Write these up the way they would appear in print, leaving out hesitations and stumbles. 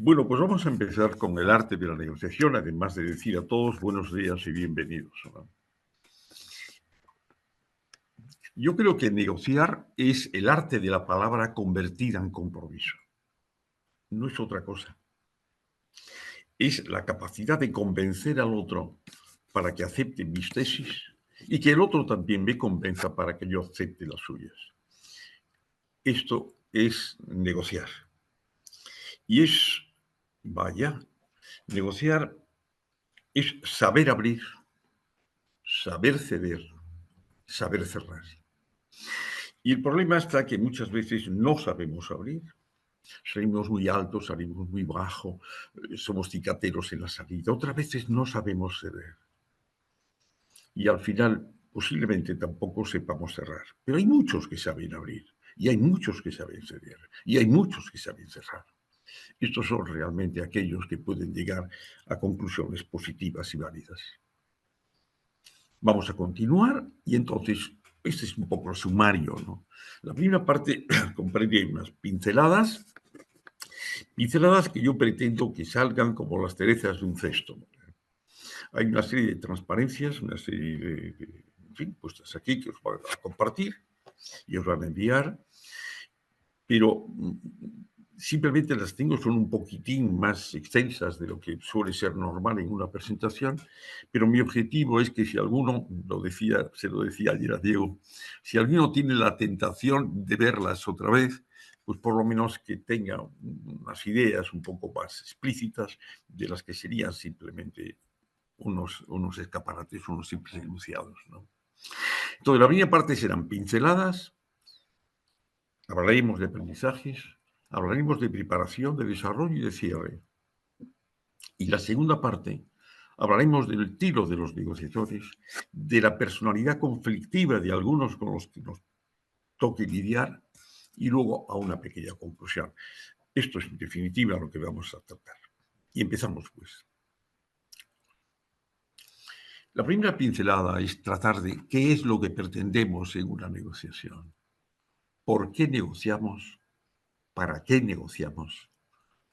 Bueno, pues vamos a empezar con el arte de la negociación, además de decir a todos buenos días y bienvenidos, ¿no? Yo creo que negociar es el arte de la palabra convertida en compromiso. No es otra cosa. Es la capacidad de convencer al otro para que acepte mis tesis y que el otro también me convenza para que yo acepte las suyas. Esto es negociar. Y es, vaya, negociar es saber abrir, saber ceder, saber cerrar. Y el problema está que muchas veces no sabemos abrir. Salimos muy altos, salimos muy bajo, somos cicateros en la salida. Otras veces no sabemos ceder. Y al final posiblemente tampoco sepamos cerrar. Pero hay muchos que saben abrir. Y hay muchos que saben ceder. Y hay muchos que saben cerrar. Estos son realmente aquellos que pueden llegar a conclusiones positivas y válidas. Vamos a continuar y entonces, este es un poco el sumario, ¿no? La primera parte comprende unas pinceladas que yo pretendo que salgan como las cerezas de un cesto. Hay una serie de transparencias, una serie en fin, puestas aquí que os voy a compartir y os van a enviar, pero simplemente las tengo, son un poquitín más extensas de lo que suele ser normal en una presentación, pero mi objetivo es que si alguno, se lo decía ayer a Diego, si alguno tiene la tentación de verlas otra vez, pues por lo menos que tenga unas ideas un poco más explícitas de las que serían simplemente unos escaparates, unos simples enunciados, ¿no? Entonces, la primera parte serán pinceladas, hablaremos de aprendizajes, hablaremos de preparación, de desarrollo y de cierre. Y la segunda parte, hablaremos del tiro de los negociadores, de la personalidad conflictiva de algunos con los que nos toque lidiar y luego a una pequeña conclusión. Esto es en definitiva lo que vamos a tratar. Y empezamos pues. La primera pincelada es tratar de qué es lo que pretendemos en una negociación. ¿Por qué negociamos? ¿Para qué negociamos?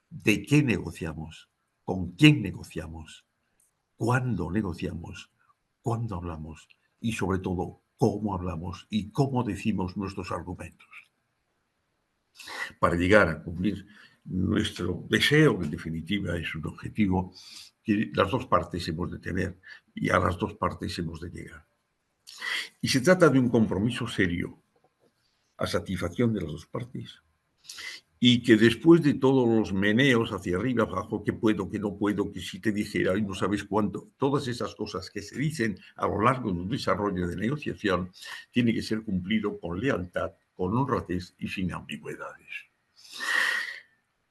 ¿De qué negociamos? ¿Con quién negociamos? ¿Cuándo negociamos? ¿Cuándo hablamos? Y sobre todo, ¿cómo hablamos y cómo decimos nuestros argumentos? Para llegar a cumplir nuestro deseo, que en definitiva es un objetivo que las dos partes hemos de tener y a las dos partes hemos de llegar. Y se trata de un compromiso serio a satisfacción de las dos partes y que después de todos los meneos hacia arriba, abajo, que puedo, que no puedo, que si te dijera y no sabes cuánto, todas esas cosas que se dicen a lo largo de un desarrollo de negociación, tiene que ser cumplido con lealtad, con honradez y sin ambigüedades.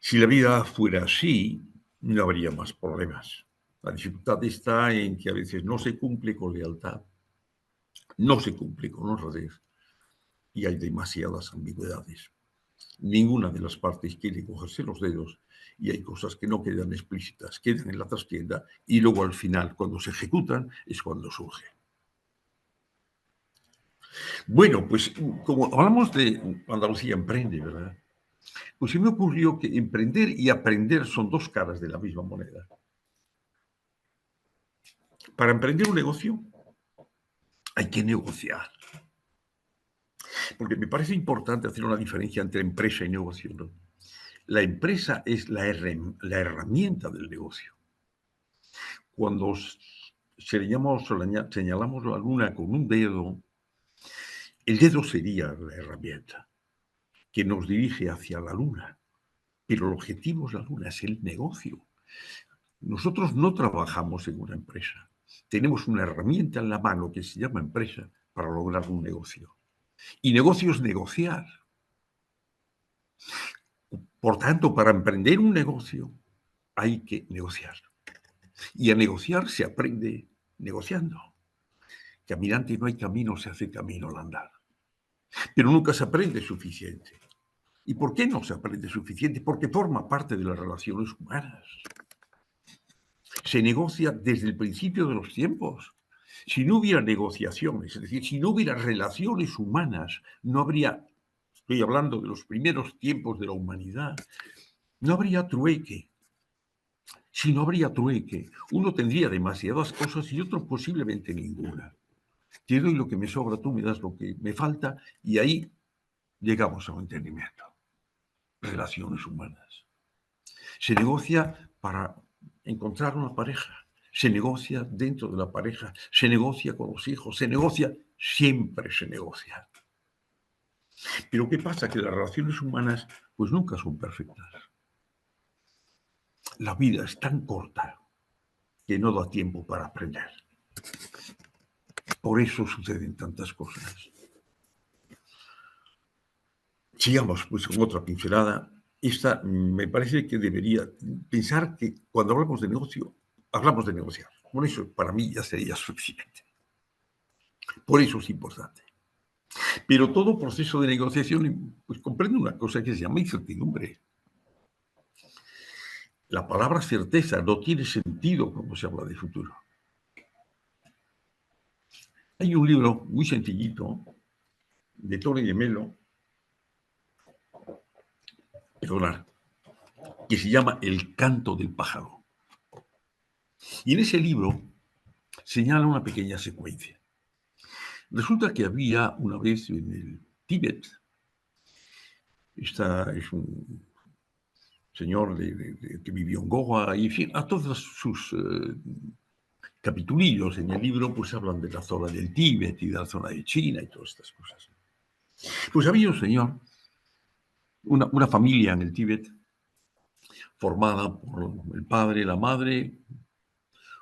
Si la vida fuera así, no habría más problemas. La dificultad está en que a veces no se cumple con lealtad, no se cumple con honradez y hay demasiadas ambigüedades. Ninguna de las partes quiere cogerse los dedos y hay cosas que no quedan explícitas, quedan en la trastienda y luego al final, cuando se ejecutan, es cuando surge. Bueno, pues como hablamos de Andalucía Emprende, ¿verdad? Pues se me ocurrió que emprender y aprender son dos caras de la misma moneda. Para emprender un negocio hay que negociar. Porque me parece importante hacer una diferencia entre empresa y negocio, ¿no? La empresa es la herramienta del negocio. Cuando señalamos la luna con un dedo, el dedo sería la herramienta que nos dirige hacia la luna, pero el objetivo es la luna, es el negocio. Nosotros no trabajamos en una empresa, tenemos una herramienta en la mano que se llama empresa para lograr un negocio. Y negocio es negociar. Por tanto, para emprender un negocio hay que negociar. Y a negociar se aprende negociando. Caminante no hay camino, se hace camino al andar. Pero nunca se aprende suficiente. ¿Y por qué no se aprende suficiente? Porque forma parte de las relaciones humanas. Se negocia desde el principio de los tiempos. Si no hubiera negociaciones, es decir, si no hubiera relaciones humanas, no habría, estoy hablando de los primeros tiempos de la humanidad, no habría trueque, Si no habría trueque, uno tendría demasiadas cosas y otro posiblemente ninguna. Te doy lo que me sobra, tú me das lo que me falta y ahí llegamos a un entendimiento. Relaciones humanas. Se negocia para encontrar una pareja, se negocia dentro de la pareja, se negocia con los hijos, se negocia, siempre se negocia. Pero ¿qué pasa? Que las relaciones humanas pues nunca son perfectas. La vida es tan corta que no da tiempo para aprender. Por eso suceden tantas cosas. Sigamos pues con otra pincelada. Esta me parece que debería pensar que cuando hablamos de negocio, hablamos de negociar. Con eso para mí ya sería suficiente. Por eso es importante. Pero todo proceso de negociación pues, comprende una cosa que se llama incertidumbre. La palabra certeza no tiene sentido cuando se habla de futuro. Hay un libro muy sencillito de Tony de Melo, perdonad, que se llama El canto del pájaro. Y en ese libro señala una pequeña secuencia. Resulta que había una vez en el Tíbet, es un señor que vivió en Goa, y en fin, a todos sus capitulillos en el libro pues hablan de la zona del Tíbet y de la zona de China y todas estas cosas. Pues había un señor, una familia en el Tíbet, formada por el padre, la madre,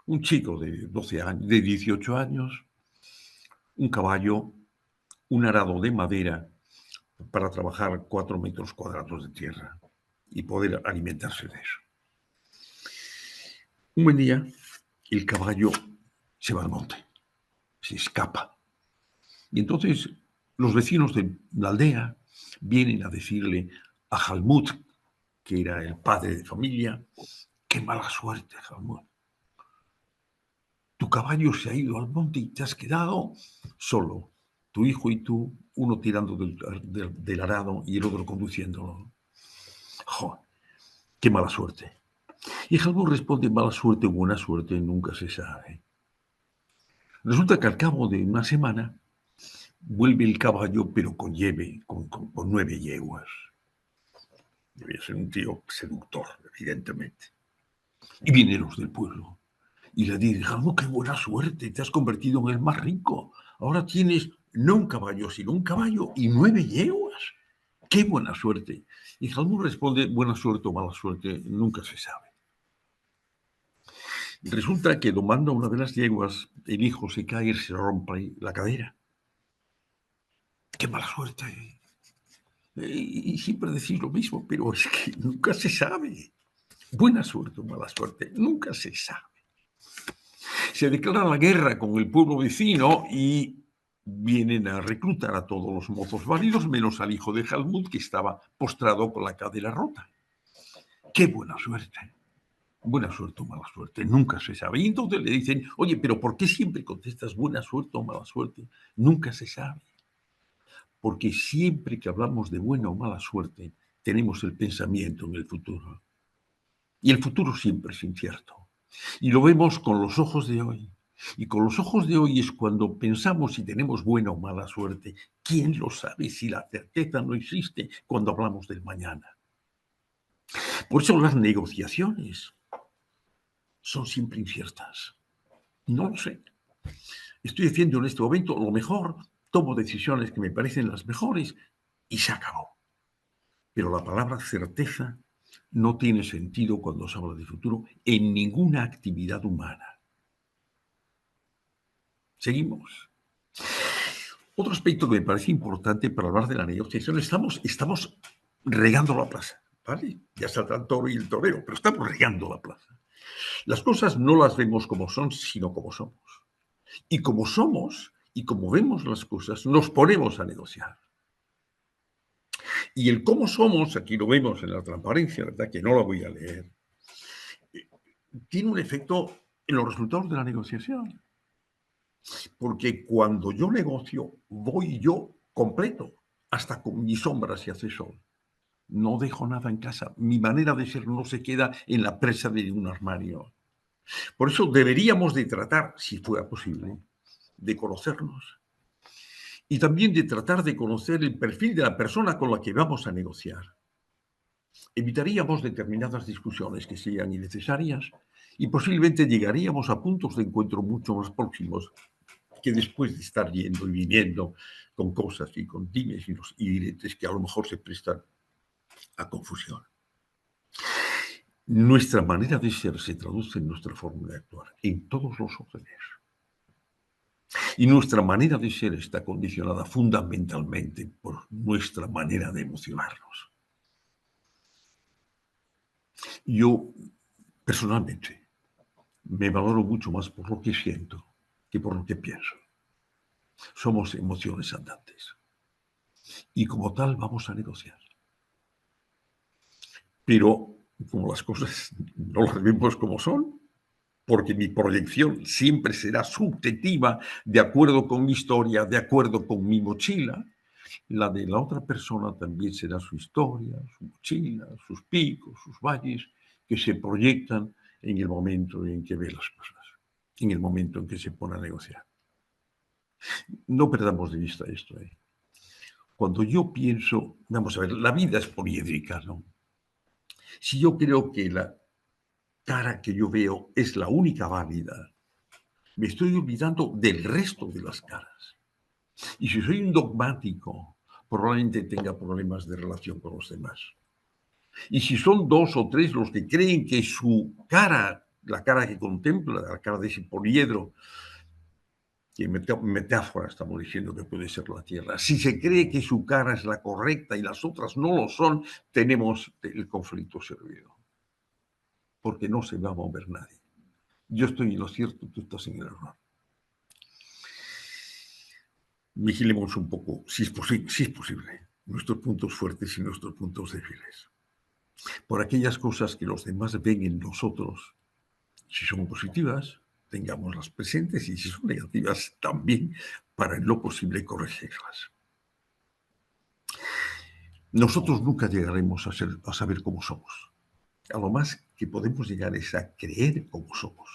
un chico de 12 años, de 18 años, un caballo, un arado de madera para trabajar 4 metros cuadrados de tierra y poder alimentarse de eso. Un buen día, el caballo se va al monte, se escapa. Y entonces los vecinos de la aldea vienen a decirle a Jalmut, que era el padre de familia, qué mala suerte, Jalmut. Tu caballo se ha ido al monte y te has quedado solo, tu hijo y tú, uno tirando del arado y el otro conduciéndolo. ¡Jo! ¡Qué mala suerte! Y Jalmut responde, mala suerte o buena suerte nunca se sabe. Resulta que al cabo de una semana vuelve el caballo, pero con 9 yeguas. Debía ser un tío seductor, evidentemente. Y vienen los del pueblo. Y le dicen, Jalmut, qué buena suerte, te has convertido en el más rico. Ahora tienes no un caballo, sino un caballo y 9 yeguas. ¡Qué buena suerte! Y Jalmut responde, buena suerte o mala suerte, nunca se sabe. Resulta que domando una de las yeguas, el hijo se cae y se rompe la cadera. ¡Qué mala suerte! Y siempre decís lo mismo, pero es que nunca se sabe. Buena suerte o mala suerte, nunca se sabe. Se declara la guerra con el pueblo vecino y vienen a reclutar a todos los mozos válidos, menos al hijo de Jalmut, que estaba postrado con la cadera rota. ¡Qué buena suerte! Buena suerte o mala suerte, nunca se sabe. Y entonces le dicen, oye, pero ¿por qué siempre contestas buena suerte o mala suerte? Nunca se sabe. Porque siempre que hablamos de buena o mala suerte, tenemos el pensamiento en el futuro. Y el futuro siempre es incierto. Y lo vemos con los ojos de hoy. Y con los ojos de hoy es cuando pensamos si tenemos buena o mala suerte. ¿Quién lo sabe si la certeza no existe cuando hablamos del mañana? Por eso las negociaciones son siempre inciertas. No lo sé. Estoy haciendo en este momento lo mejor, tomo decisiones que me parecen las mejores y se acabó. Pero la palabra certeza no tiene sentido cuando se habla de futuro en ninguna actividad humana. Seguimos. Otro aspecto que me parece importante para hablar de la negociación, estamos regando la plaza, ¿vale? Ya saldrá el toro y el torero, pero estamos regando la plaza. Las cosas no las vemos como son, sino como somos. Y como somos y como vemos las cosas, nos ponemos a negociar. Y el cómo somos, aquí lo vemos en la transparencia, ¿verdad? Que no la voy a leer, tiene un efecto en los resultados de la negociación. Porque cuando yo negocio, voy yo completo, hasta con mi sombra si hace sol. No dejo nada en casa. Mi manera de ser no se queda en la presa de un armario. Por eso deberíamos de tratar, si fuera posible, de conocernos y también de tratar de conocer el perfil de la persona con la que vamos a negociar. Evitaríamos determinadas discusiones que sean innecesarias y posiblemente llegaríamos a puntos de encuentro mucho más próximos que después de estar yendo y viniendo con cosas y con dimes y diretes que a lo mejor se prestan a confusión. Nuestra manera de ser se traduce en nuestra forma de actuar, en todos los órdenes. Y nuestra manera de ser está condicionada fundamentalmente por nuestra manera de emocionarnos. Yo, personalmente, me valoro mucho más por lo que siento que por lo que pienso. Somos emociones andantes. Y como tal vamos a negociar. Pero como las cosas no las vemos como son, porque mi proyección siempre será subjetiva, de acuerdo con mi historia, de acuerdo con mi mochila, la de la otra persona también será su historia, su mochila, sus picos, sus valles, que se proyectan en el momento en que ve las cosas, en el momento en que se pone a negociar. No perdamos de vista esto. Cuando yo pienso, vamos a ver, la vida es poliédrica, ¿no? Si yo creo que la cara que yo veo es la única válida, me estoy olvidando del resto de las caras. Y si soy un dogmático, probablemente tenga problemas de relación con los demás. Y si son dos o tres los que creen que su cara, la cara que contempla, la cara de ese poliedro, que metáfora estamos diciendo que puede ser la Tierra, si se cree que su cara es la correcta y las otras no lo son, tenemos el conflicto servido. Porque no se va a mover nadie. Yo estoy en lo cierto, tú estás en el error. Vigilemos un poco, si es posible, nuestros puntos fuertes y nuestros puntos débiles. Por aquellas cosas que los demás ven en nosotros, si son positivas, tengámoslas presentes y si son negativas, también para en lo posible corregirlas. Nosotros nunca llegaremos a saber cómo somos. A lo más que podemos llegar es a creer cómo somos.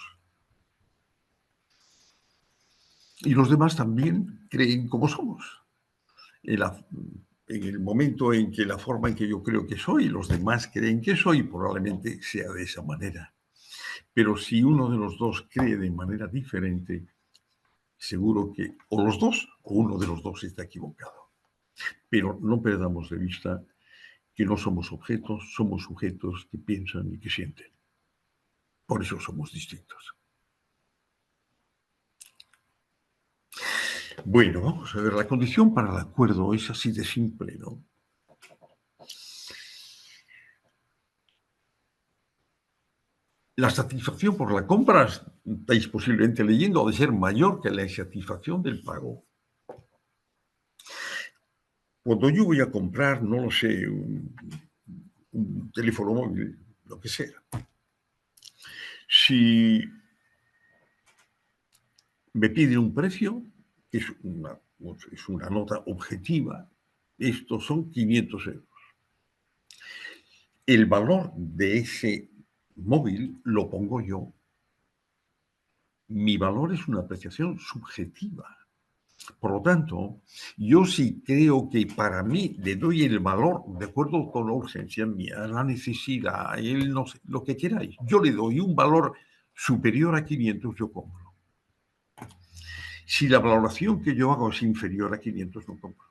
Y los demás también creen cómo somos. En el momento en que la forma en que yo creo que soy, los demás creen que soy, probablemente sea de esa manera. Pero si uno de los dos cree de manera diferente, seguro que o los dos o uno de los dos está equivocado. Pero no perdamos de vista que no somos objetos, somos sujetos que piensan y que sienten. Por eso somos distintos. Bueno, vamos a ver, la condición para el acuerdo es así de simple, ¿no? La satisfacción por la compra, estáis posiblemente leyendo, ha de ser mayor que la insatisfacción del pago. Cuando yo voy a comprar, no lo sé, un teléfono móvil, lo que sea, si me piden un precio, es una nota objetiva, estos son 500 euros. El valor de ese móvil lo pongo yo. Mi valor es una apreciación subjetiva. Por lo tanto, yo sí creo que para mí le doy el valor de acuerdo con la urgencia mía, la necesidad, no sé, lo que queráis. Yo le doy un valor superior a 500, yo compro. Si la valoración que yo hago es inferior a 500, no compro.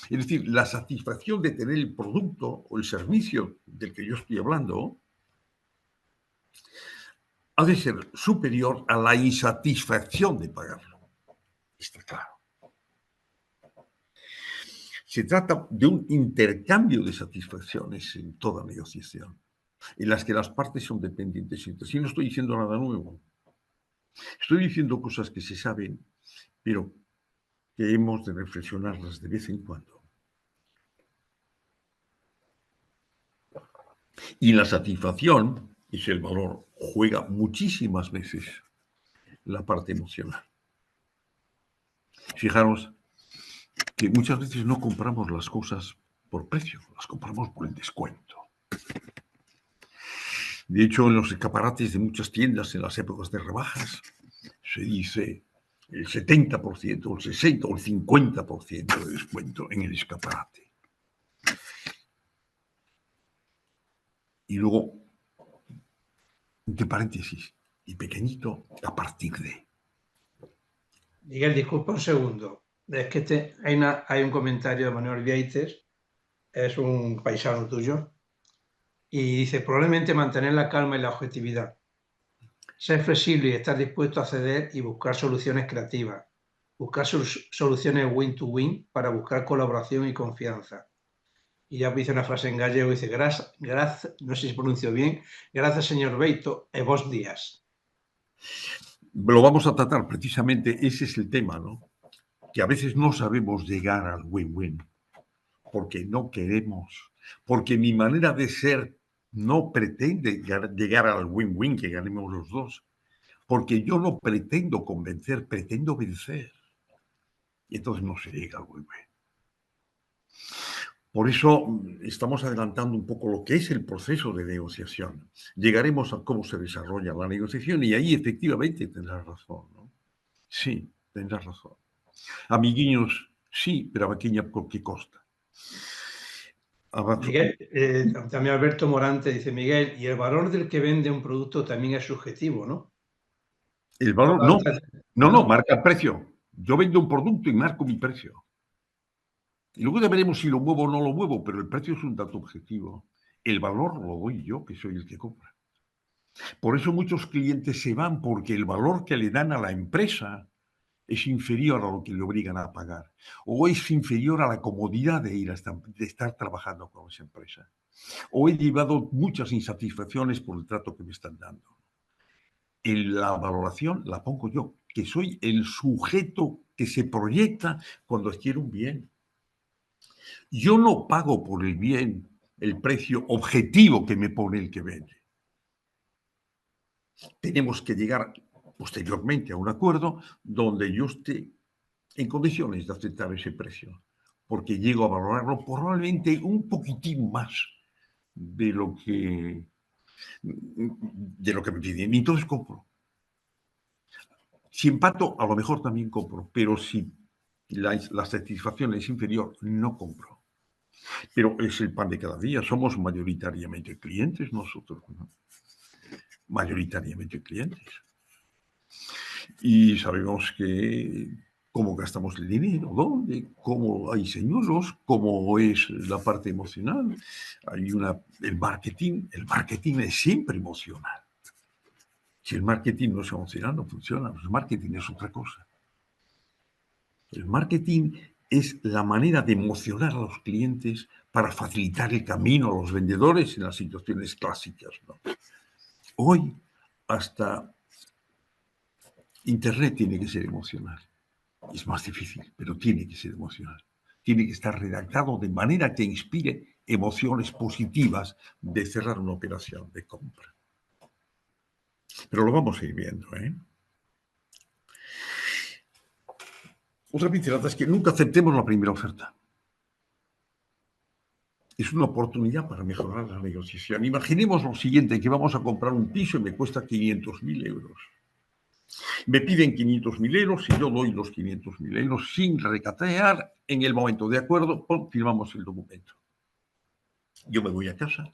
Es decir, la satisfacción de tener el producto o el servicio del que yo estoy hablando ha de ser superior a la insatisfacción de pagarlo. Está claro. Se trata de un intercambio de satisfacciones en toda negociación, en las que las partes son dependientes entre sí. No estoy diciendo nada nuevo. Estoy diciendo cosas que se saben, pero que hemos de reflexionarlas de vez en cuando. Y la satisfacción, es el valor, juega muchísimas veces la parte emocional. Fijaros que muchas veces no compramos las cosas por precio, las compramos por el descuento. De hecho, en los escaparates de muchas tiendas en las épocas de rebajas se dice el 70%, el 60% o el 50% de descuento en el escaparate. Y luego, entre paréntesis, y pequeñito, a partir de. Miguel, disculpa un segundo. Es que hay un comentario de Manuel Vieites, es un paisano tuyo, y dice, probablemente mantener la calma y la objetividad. Ser flexible y estar dispuesto a ceder y buscar soluciones creativas. Buscar soluciones win-to-win para buscar colaboración y confianza. Y ya dice una frase en gallego, dice, no sé si pronuncio bien, gracias señor Beito e vos días. Lo vamos a tratar precisamente, ese es el tema, ¿no? Que a veces no sabemos llegar al win-win, porque no queremos, porque mi manera de ser no pretende llegar al win-win, que ganemos los dos, porque yo no pretendo convencer, pretendo vencer. Y entonces no se llega al win-win. Por eso estamos adelantando un poco lo que es el proceso de negociación. Llegaremos a cómo se desarrolla la negociación y ahí efectivamente tendrás razón, ¿no? Sí, tendrás razón. Amiguinhos, sí, pero a qué costa. Miguel, también Alberto Morante dice, Miguel, y el valor del que vende un producto también es subjetivo, ¿no? El valor, no, Ah, no. marca el precio. Yo vendo un producto y marco mi precio. Y luego ya veremos si lo muevo o no lo muevo, pero el precio es un dato objetivo. El valor lo doy yo, que soy el que compra. Por eso muchos clientes se van, porque el valor que le dan a la empresa es inferior a lo que le obligan a pagar, o es inferior a la comodidad de estar trabajando con esa empresa, o he llevado muchas insatisfacciones por el trato que me están dando. La valoración la pongo yo, que soy el sujeto que se proyecta cuando adquiere un bien. Yo no pago por el bien el precio objetivo que me pone el que vende. Tenemos que llegar posteriormente a un acuerdo donde yo esté en condiciones de aceptar ese precio, porque llego a valorarlo probablemente un poquitín más de lo que me piden. Y entonces compro. Si empato, a lo mejor también compro, pero si la satisfacción es inferior, no compro. Pero es el pan de cada día. Somos mayoritariamente clientes nosotros, ¿no? Mayoritariamente clientes. Y sabemos que cómo gastamos el dinero, dónde, cómo hay señuelos, cómo es la parte emocional. El marketing es siempre emocional. Si el marketing no es emocional, no funciona. El marketing es otra cosa. El marketing es la manera de emocionar a los clientes para facilitar el camino a los vendedores en las situaciones clásicas, ¿no? Hoy, hasta Internet tiene que ser emocional. Es más difícil, pero tiene que ser emocional. Tiene que estar redactado de manera que inspire emociones positivas de cerrar una operación de compra. Pero lo vamos a ir viendo, ¿eh? Otra pincelada es que nunca aceptemos la primera oferta. Es una oportunidad para mejorar la negociación. Imaginemos lo siguiente, que vamos a comprar un piso y me cuesta 500.000 euros. Me piden 500.000 euros y yo doy los 500.000 euros sin recatear en el momento. De acuerdo, firmamos el documento. Yo me voy a casa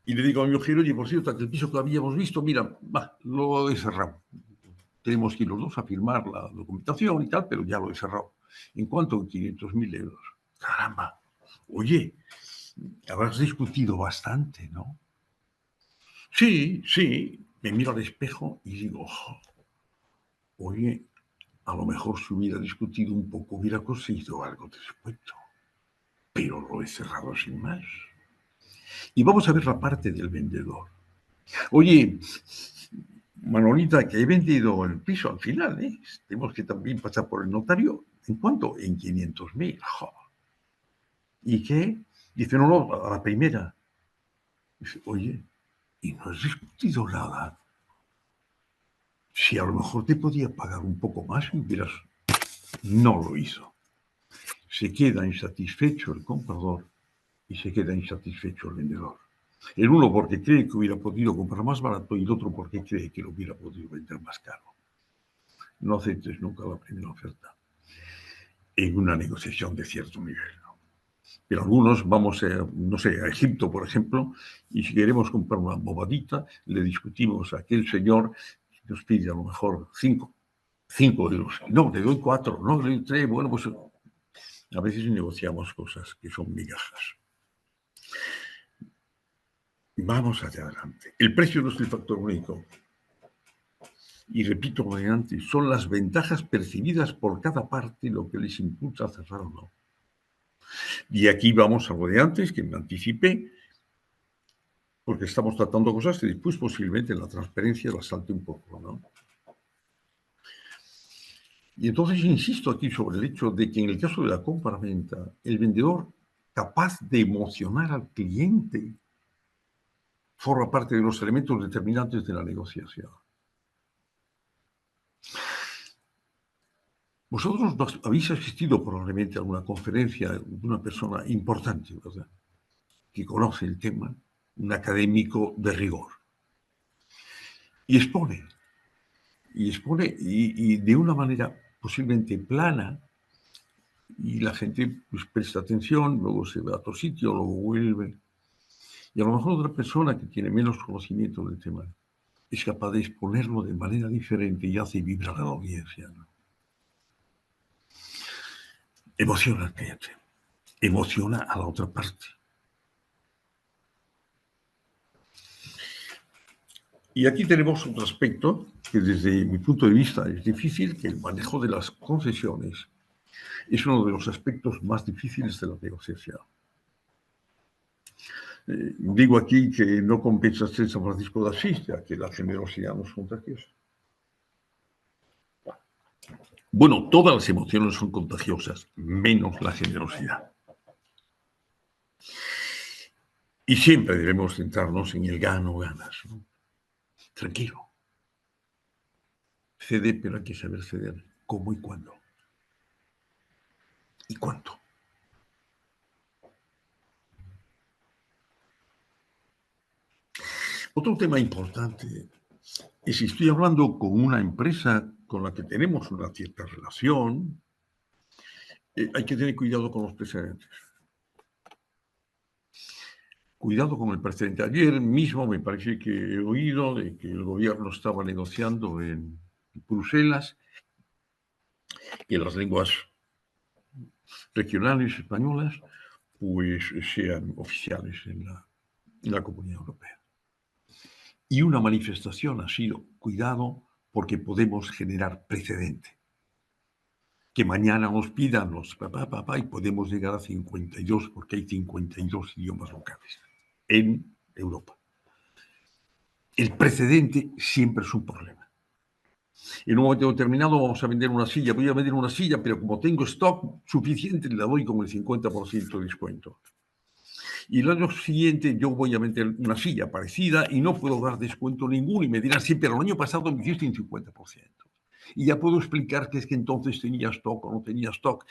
y le digo a mi mujer, oye, por cierto, que el piso que habíamos visto, mira, lo he cerrado. Tenemos que ir los dos a firmar la documentación y tal, pero ya lo he cerrado. ¿En cuánto? 500.000 euros. Caramba. Oye, habrás discutido bastante, ¿no? Sí, sí. Me miro al espejo y digo, oye, a lo mejor si hubiera discutido un poco hubiera conseguido algo de descuento, pero lo he cerrado sin más. Y vamos a ver la parte del vendedor. Oye, Manolita, que he vendido el piso al final, ¿eh? Tenemos que también pasar por el notario. ¿En cuánto? En 500.000. ¿Y qué? Dice, no, a la primera. Dice, oye, ¿y no has discutido nada? Si a lo mejor te podía pagar un poco más y hubieras... No lo hizo. se queda insatisfecho el comprador y se queda insatisfecho el vendedor. El uno porque cree que hubiera podido comprar más barato y el otro porque cree que lo hubiera podido vender más caro. No aceptes nunca la primera oferta en una negociación de cierto nivel. Pero algunos vamos, no sé, a Egipto, por ejemplo, y si queremos comprar una bobadita, le discutimos a aquel señor que nos pide a lo mejor 5 euros. No, le doy 4, no, le doy 3. Bueno, pues a veces negociamos cosas que son migajas. Vamos hacia adelante. El precio no es el factor único. Y repito lo de antes, son las ventajas percibidas por cada parte lo que les impulsa a cerrar o no. Y aquí vamos a lo de antes, que me anticipé, porque estamos tratando cosas que después posiblemente la transparencia la salte un poco, ¿no? Y entonces insisto aquí sobre el hecho de que en el caso de la compra-venta, el vendedor capaz de emocionar al cliente forma parte de los elementos determinantes de la negociación. Vosotros habéis asistido probablemente a una conferencia de una persona importante, ¿verdad?, que conoce el tema, un académico de rigor. Y expone de una manera posiblemente plana, y la gente pues presta atención, luego se va a otro sitio, luego vuelve. Y a lo mejor otra persona que tiene menos conocimiento del tema es capaz de exponerlo de manera diferente y hace vibrar a la audiencia, ¿no? Emociona al cliente, emociona a la otra parte. Y aquí tenemos otro aspecto que desde mi punto de vista es difícil, que el manejo de las concesiones es uno de los aspectos más difíciles de la negociación. Digo aquí que no compensa ser San Francisco de Asís, ya que la generosidad nos contagia. Bueno, todas las emociones son contagiosas, menos la generosidad. Y siempre debemos centrarnos en el gano-ganas, ¿no? Tranquilo. Cede, pero hay que saber ceder. ¿Cómo y cuándo? ¿Y cuánto? Otro tema importante es si estoy hablando con una empresa con la que tenemos una cierta relación, hay que tener cuidado con los precedentes. Cuidado con el precedente. Ayer mismo me parece que he oído de que el gobierno estaba negociando en Bruselas que las lenguas regionales españolas pues sean oficiales en la Comunidad Europea. Y una manifestación ha sido, cuidado, porque podemos generar precedente. Que mañana nos pidan los papá, y podemos llegar a 52, porque hay 52 idiomas locales en Europa. El precedente siempre es un problema. En un momento determinado vamos a vender una silla, voy a vender una silla, pero como tengo stock suficiente, la doy con el 50% de descuento. Y el año siguiente yo voy a vender una silla parecida y no puedo dar descuento ninguno. Y me dirán, sí, pero el año pasado me hiciste un 50%. Y ya puedo explicar que es que entonces tenía stock o no tenía stock.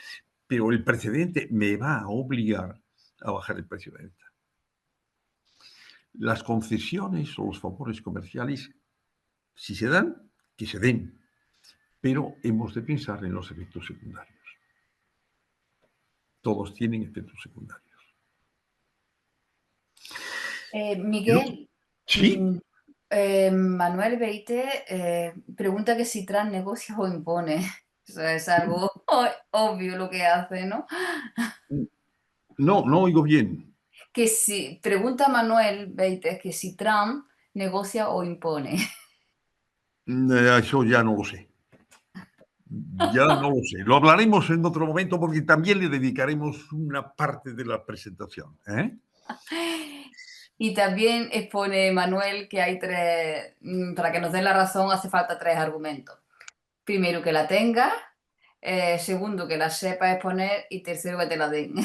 Pero el precedente me va a obligar a bajar el precio de venta. Las concesiones o los favores comerciales, si se dan, que se den. Pero hemos de pensar en los efectos secundarios. Todos tienen efectos secundarios. Miguel, ¿Sí? Manuel Beite pregunta que si Trump negocia o impone. Eso es algo obvio lo que hace, ¿no? No oigo bien. Que si, pregunta Manuel Beite que si Trump negocia o impone. Eso ya no lo sé. Ya no lo sé. Lo hablaremos en otro momento porque también le dedicaremos una parte de la presentación, ¿eh? Y también expone Manuel que hay tres, para que nos den la razón hace falta tres argumentos. Primero, que la tenga, segundo, que la sepa exponer y tercero, que te la den.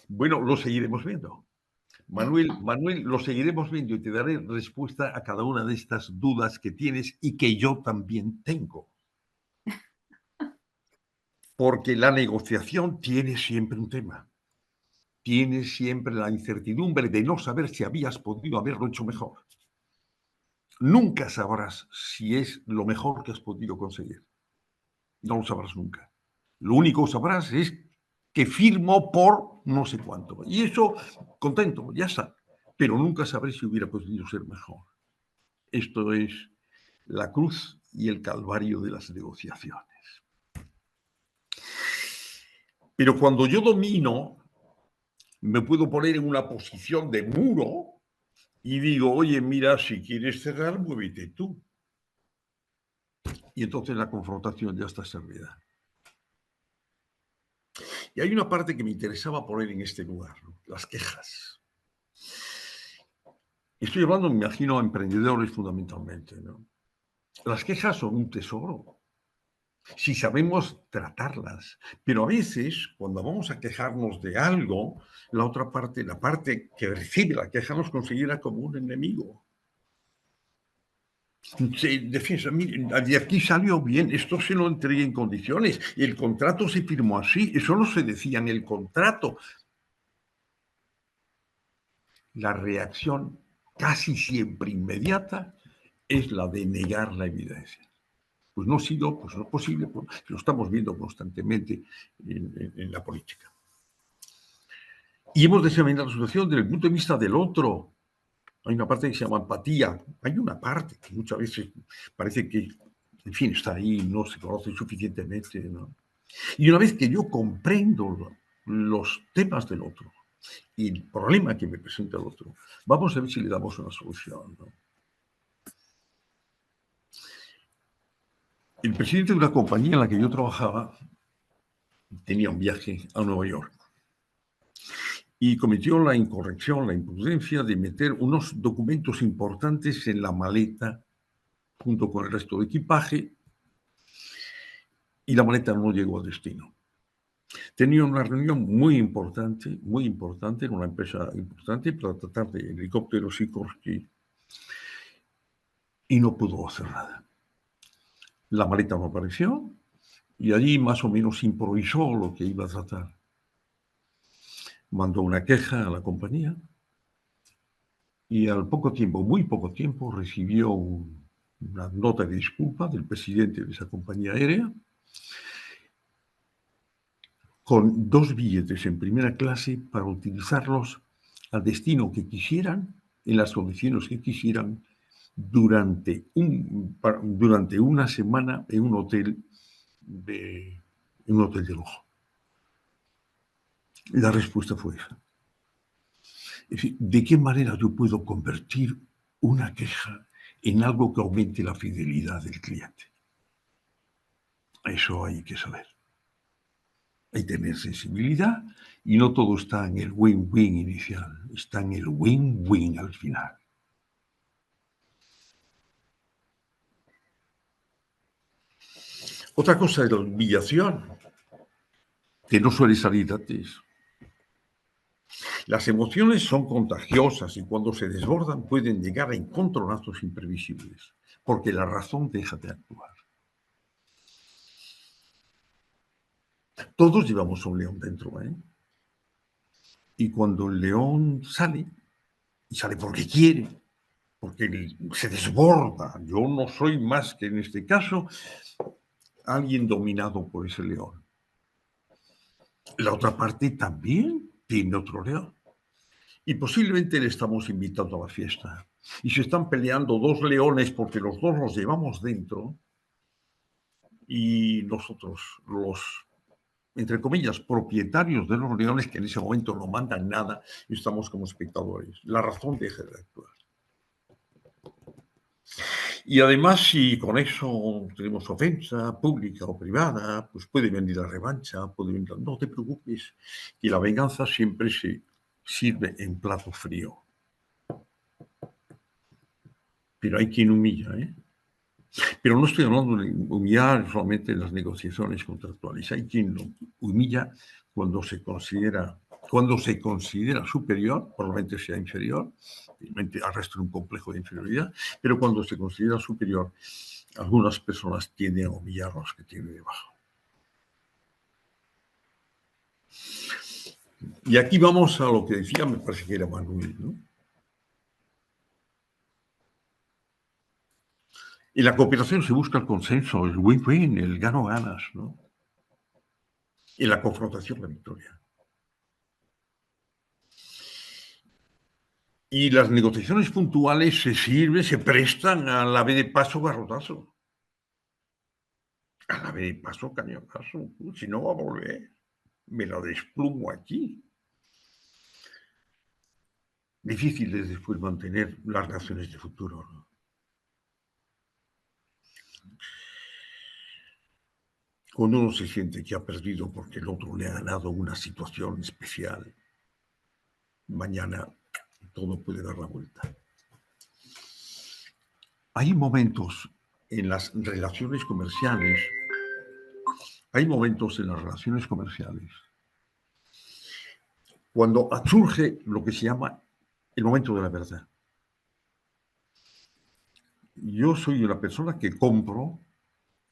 Bueno, lo seguiremos viendo. Manuel, lo seguiremos viendo y te daré respuesta a cada una de estas dudas que tienes y que yo también tengo. Porque la negociación tiene siempre un tema. Tiene siempre la incertidumbre de no saber si habías podido haberlo hecho mejor. Nunca sabrás si es lo mejor que has podido conseguir. No lo sabrás nunca. Lo único que sabrás es que firmo por no sé cuánto. Y eso, contento, ya está. Pero nunca sabré si hubiera podido ser mejor. Esto es la cruz y el calvario de las negociaciones. Pero cuando yo domino, me puedo poner en una posición de muro y digo, oye, mira, si quieres cerrar, muévete tú. Y entonces la confrontación ya está servida. Y hay una parte que me interesaba poner en este lugar, ¿no? Las quejas. Estoy hablando, me imagino, a emprendedores fundamentalmente, ¿no? Las quejas son un tesoro, si sabemos tratarlas. Pero a veces, cuando vamos a quejarnos de algo, la otra parte, la parte que recibe la queja, nos considera como un enemigo. Se defiende, miren, de aquí salió bien, esto se lo entregué en condiciones, el contrato se firmó así, eso no se decía en el contrato. La reacción casi siempre inmediata es la de negar la evidencia. Pues no ha sido, pues no es posible, pues lo estamos viendo constantemente en la política. Y hemos de examinar la situación desde el punto de vista del otro. Hay una parte que se llama empatía. Hay una parte que muchas veces parece que, en fin, está ahí, no se conoce suficientemente, ¿no? Y una vez que yo comprendo los temas del otro y el problema que me presenta el otro, vamos a ver si le damos una solución, ¿no? El presidente de una compañía en la que yo trabajaba tenía un viaje a Nueva York y cometió la incorrección, la imprudencia de meter unos documentos importantes en la maleta junto con el resto del equipaje y la maleta no llegó a destino. Tenía una reunión muy importante en una empresa importante para tratar de helicópteros Sikorsky y no pudo hacer nada. La maleta no apareció y allí más o menos improvisó lo que iba a tratar. Mandó una queja a la compañía y al poco tiempo, muy poco tiempo, recibió una nota de disculpa del presidente de esa compañía aérea con 2 billetes en primera clase para utilizarlos al destino que quisieran, en las condiciones que quisieran, durante una semana en un hotel de lujo. La respuesta fue esa. Es decir, ¿de qué manera yo puedo convertir una queja en algo que aumente la fidelidad del cliente? Eso hay que saber. Hay que tener sensibilidad y no todo está en el win-win inicial, está en el win-win al final. Otra cosa es la humillación, que no suele salir gratis. Las emociones son contagiosas y cuando se desbordan pueden llegar a encontronazos imprevisibles, porque la razón deja de actuar. Todos llevamos un león dentro, ¿eh? Y cuando el león sale, y sale porque quiere, porque se desborda, yo no soy más que en este caso alguien dominado por ese león. La otra parte también tiene otro león. Y posiblemente le estamos invitando a la fiesta. Y se están peleando 2 leones porque los 2 los llevamos dentro y nosotros, los, entre comillas, propietarios de los leones, que en ese momento no mandan nada, estamos como espectadores. La razón deja de actuar. Y además, si con eso tenemos ofensa pública o privada, pues puede venir la revancha, puede venir... No te preocupes, que la venganza siempre se sirve en plato frío. Pero hay quien humilla, ¿eh? Pero no estoy hablando de humillar solamente en las negociaciones contractuales. Hay quien lo humilla cuando se considera superior, probablemente sea inferior, probablemente arrastra un complejo de inferioridad, pero cuando se considera superior, algunas personas tienden a humillar a los que tienen debajo. Y aquí vamos a lo que decía, me parece que era Manuel, ¿no? En la cooperación se busca el consenso, el win-win, el gano-ganas, ¿no? En la confrontación, la victoria. Y las negociaciones puntuales se prestan a la vez de paso garrotazo. A la vez de paso cañonazo. Si no va a volver, me la desplumo aquí. Difícil es después mantener las relaciones de futuro, ¿no? Cuando uno se siente que ha perdido porque el otro le ha ganado una situación especial, mañana todo puede dar la vuelta. Hay momentos en las relaciones comerciales, cuando surge lo que se llama el momento de la verdad. Yo soy una persona que compro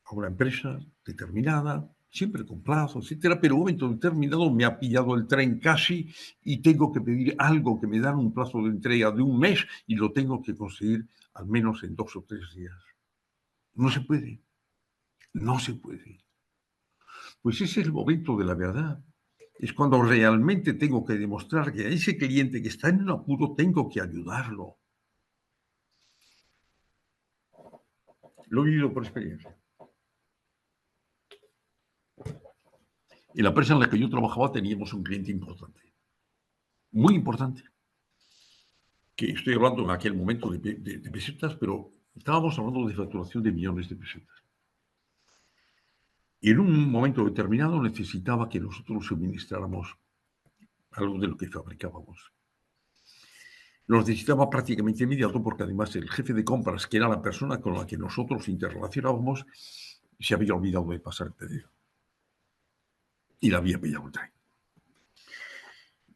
a una empresa determinada, siempre con plazo, etcétera, pero en un momento determinado me ha pillado el tren casi y tengo que pedir algo que me dan un plazo de entrega de un mes y lo tengo que conseguir al menos en 2 o 3 días. No se puede. No se puede. Pues ese es el momento de la verdad. Es cuando realmente tengo que demostrar que a ese cliente que está en un apuro tengo que ayudarlo. Lo he vivido por experiencia. En la empresa en la que yo trabajaba teníamos un cliente importante, muy importante, que estoy hablando en aquel momento de pesetas, pero estábamos hablando de facturación de millones de pesetas. Y en un momento determinado necesitaba que nosotros suministráramos algo de lo que fabricábamos. Lo necesitaba prácticamente inmediato porque además el jefe de compras, que era la persona con la que nosotros interrelacionábamos, se había olvidado de pasar el pedido. Y la había pillado el tren.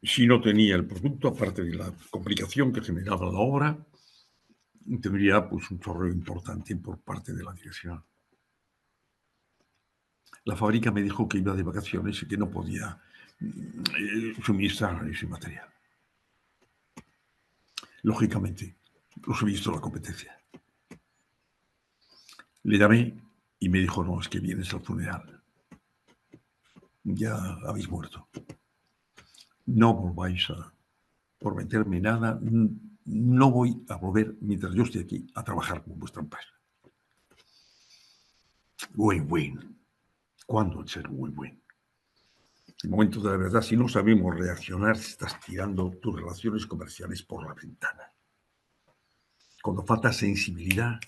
Si no tenía el producto, aparte de la complicación que generaba la obra, tendría pues un chorreo importante por parte de la dirección. La fábrica me dijo que iba de vacaciones y que no podía suministrar ese material. Lógicamente, lo suministró la competencia. Le llamé y me dijo, no, es que vienes al funeral. Ya habéis muerto. No volváis a prometerme nada. No voy a volver, mientras yo esté aquí, a trabajar con vuestra empresa. Win-win. ¿Cuándo es el win-win? En el momento de la verdad, si no sabemos reaccionar, estás tirando tus relaciones comerciales por la ventana. Cuando falta sensibilidad,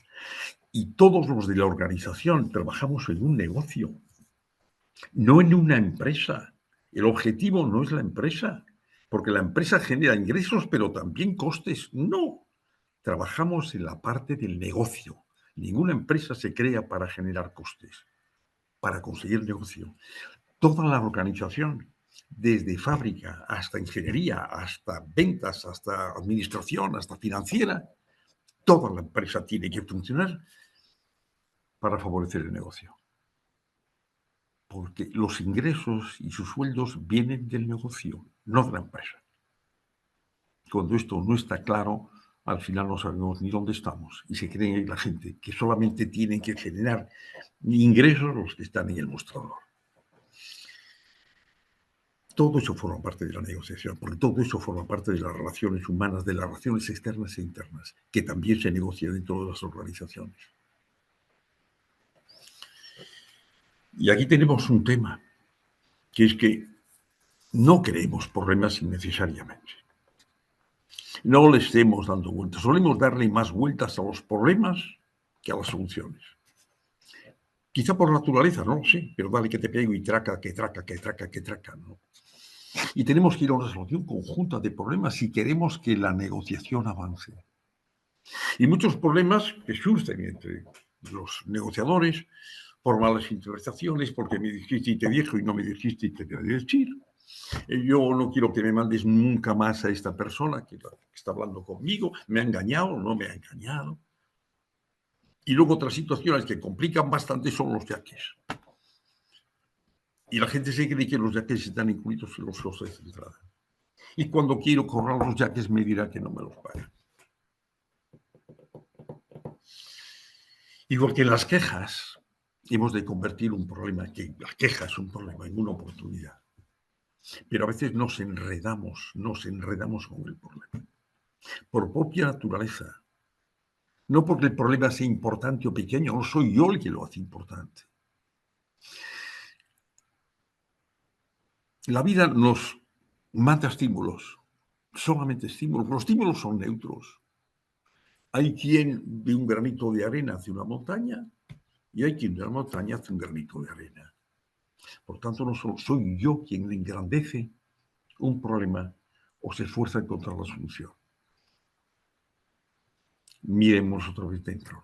y todos los de la organización trabajamos en un negocio, no en una empresa. El objetivo no es la empresa, porque la empresa genera ingresos, pero también costes. No, trabajamos en la parte del negocio. Ninguna empresa se crea para generar costes, para conseguir negocio. Toda la organización, desde fábrica hasta ingeniería, hasta ventas, hasta administración, hasta financiera, toda la empresa tiene que funcionar para favorecer el negocio. Porque los ingresos y sus sueldos vienen del negocio, no de la empresa. Cuando esto no está claro, al final no sabemos ni dónde estamos y se cree la gente que solamente tienen que generar ingresos los que están en el mostrador. Todo eso forma parte de la negociación, porque todo eso forma parte de las relaciones humanas, de las relaciones externas e internas, que también se negocia dentro de las organizaciones. Y aquí tenemos un tema, que es que no creemos problemas innecesariamente. No le estemos dando vueltas, solemos darle más vueltas a los problemas que a las soluciones. Quizá por naturaleza, no lo sé, pero dale que te pego y traca, ¿no? Y tenemos que ir a una solución conjunta de problemas si queremos que la negociación avance. Y muchos problemas que surgen entre los negociadores por malas interpretaciones, porque me dijiste y te dije y no me dijiste y te voy a decir. Yo no quiero que me mandes nunca más a esta persona que está hablando conmigo. ¿Me ha engañado o no me ha engañado? Y luego otras situaciones que complican bastante son los yaques. Y la gente se cree que los yaques están incluidos en los costes de entrada. Y cuando quiero cobrar los yaques me dirá que no me los paga. Igual que en las quejas, hemos de convertir un problema, que la queja es un problema, en una oportunidad. Pero a veces nos enredamos con el problema. Por propia naturaleza. No porque el problema sea importante o pequeño, no soy yo el que lo hace importante. La vida nos manda estímulos, solamente estímulos. Los estímulos son neutros. Hay quien de un granito de arena hace una montaña y hay quien de una montaña hace un granito de arena. Por tanto, no solo soy yo quien engrandece un problema o se esfuerza en encontrar la solución. Miremos otra vez dentro.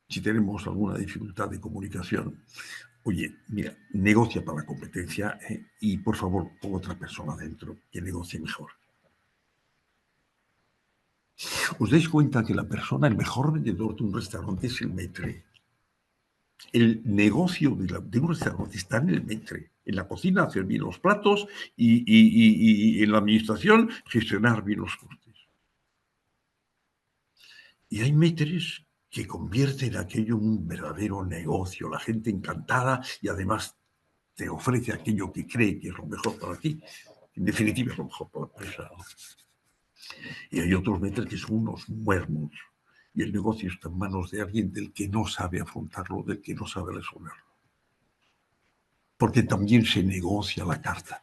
Si tenemos alguna dificultad de comunicación, oye, mira, negocia para la competencia y por favor pon otra persona dentro que negocie mejor. ¿Os dais cuenta que la persona, el mejor vendedor de un restaurante es el maître? El negocio de un restaurante está en el maître, en la cocina hacer bien los platos y en la administración gestionar bien los costes. Y hay maîtres que convierten aquello en un verdadero negocio, la gente encantada y además te ofrece aquello que cree que es lo mejor para ti. En definitiva, es lo mejor para la empresa, ¿no? Y hay otros maîtres que son unos muermos y el negocio está en manos de alguien del que no sabe afrontarlo, del que no sabe resolverlo. Porque también se negocia la carta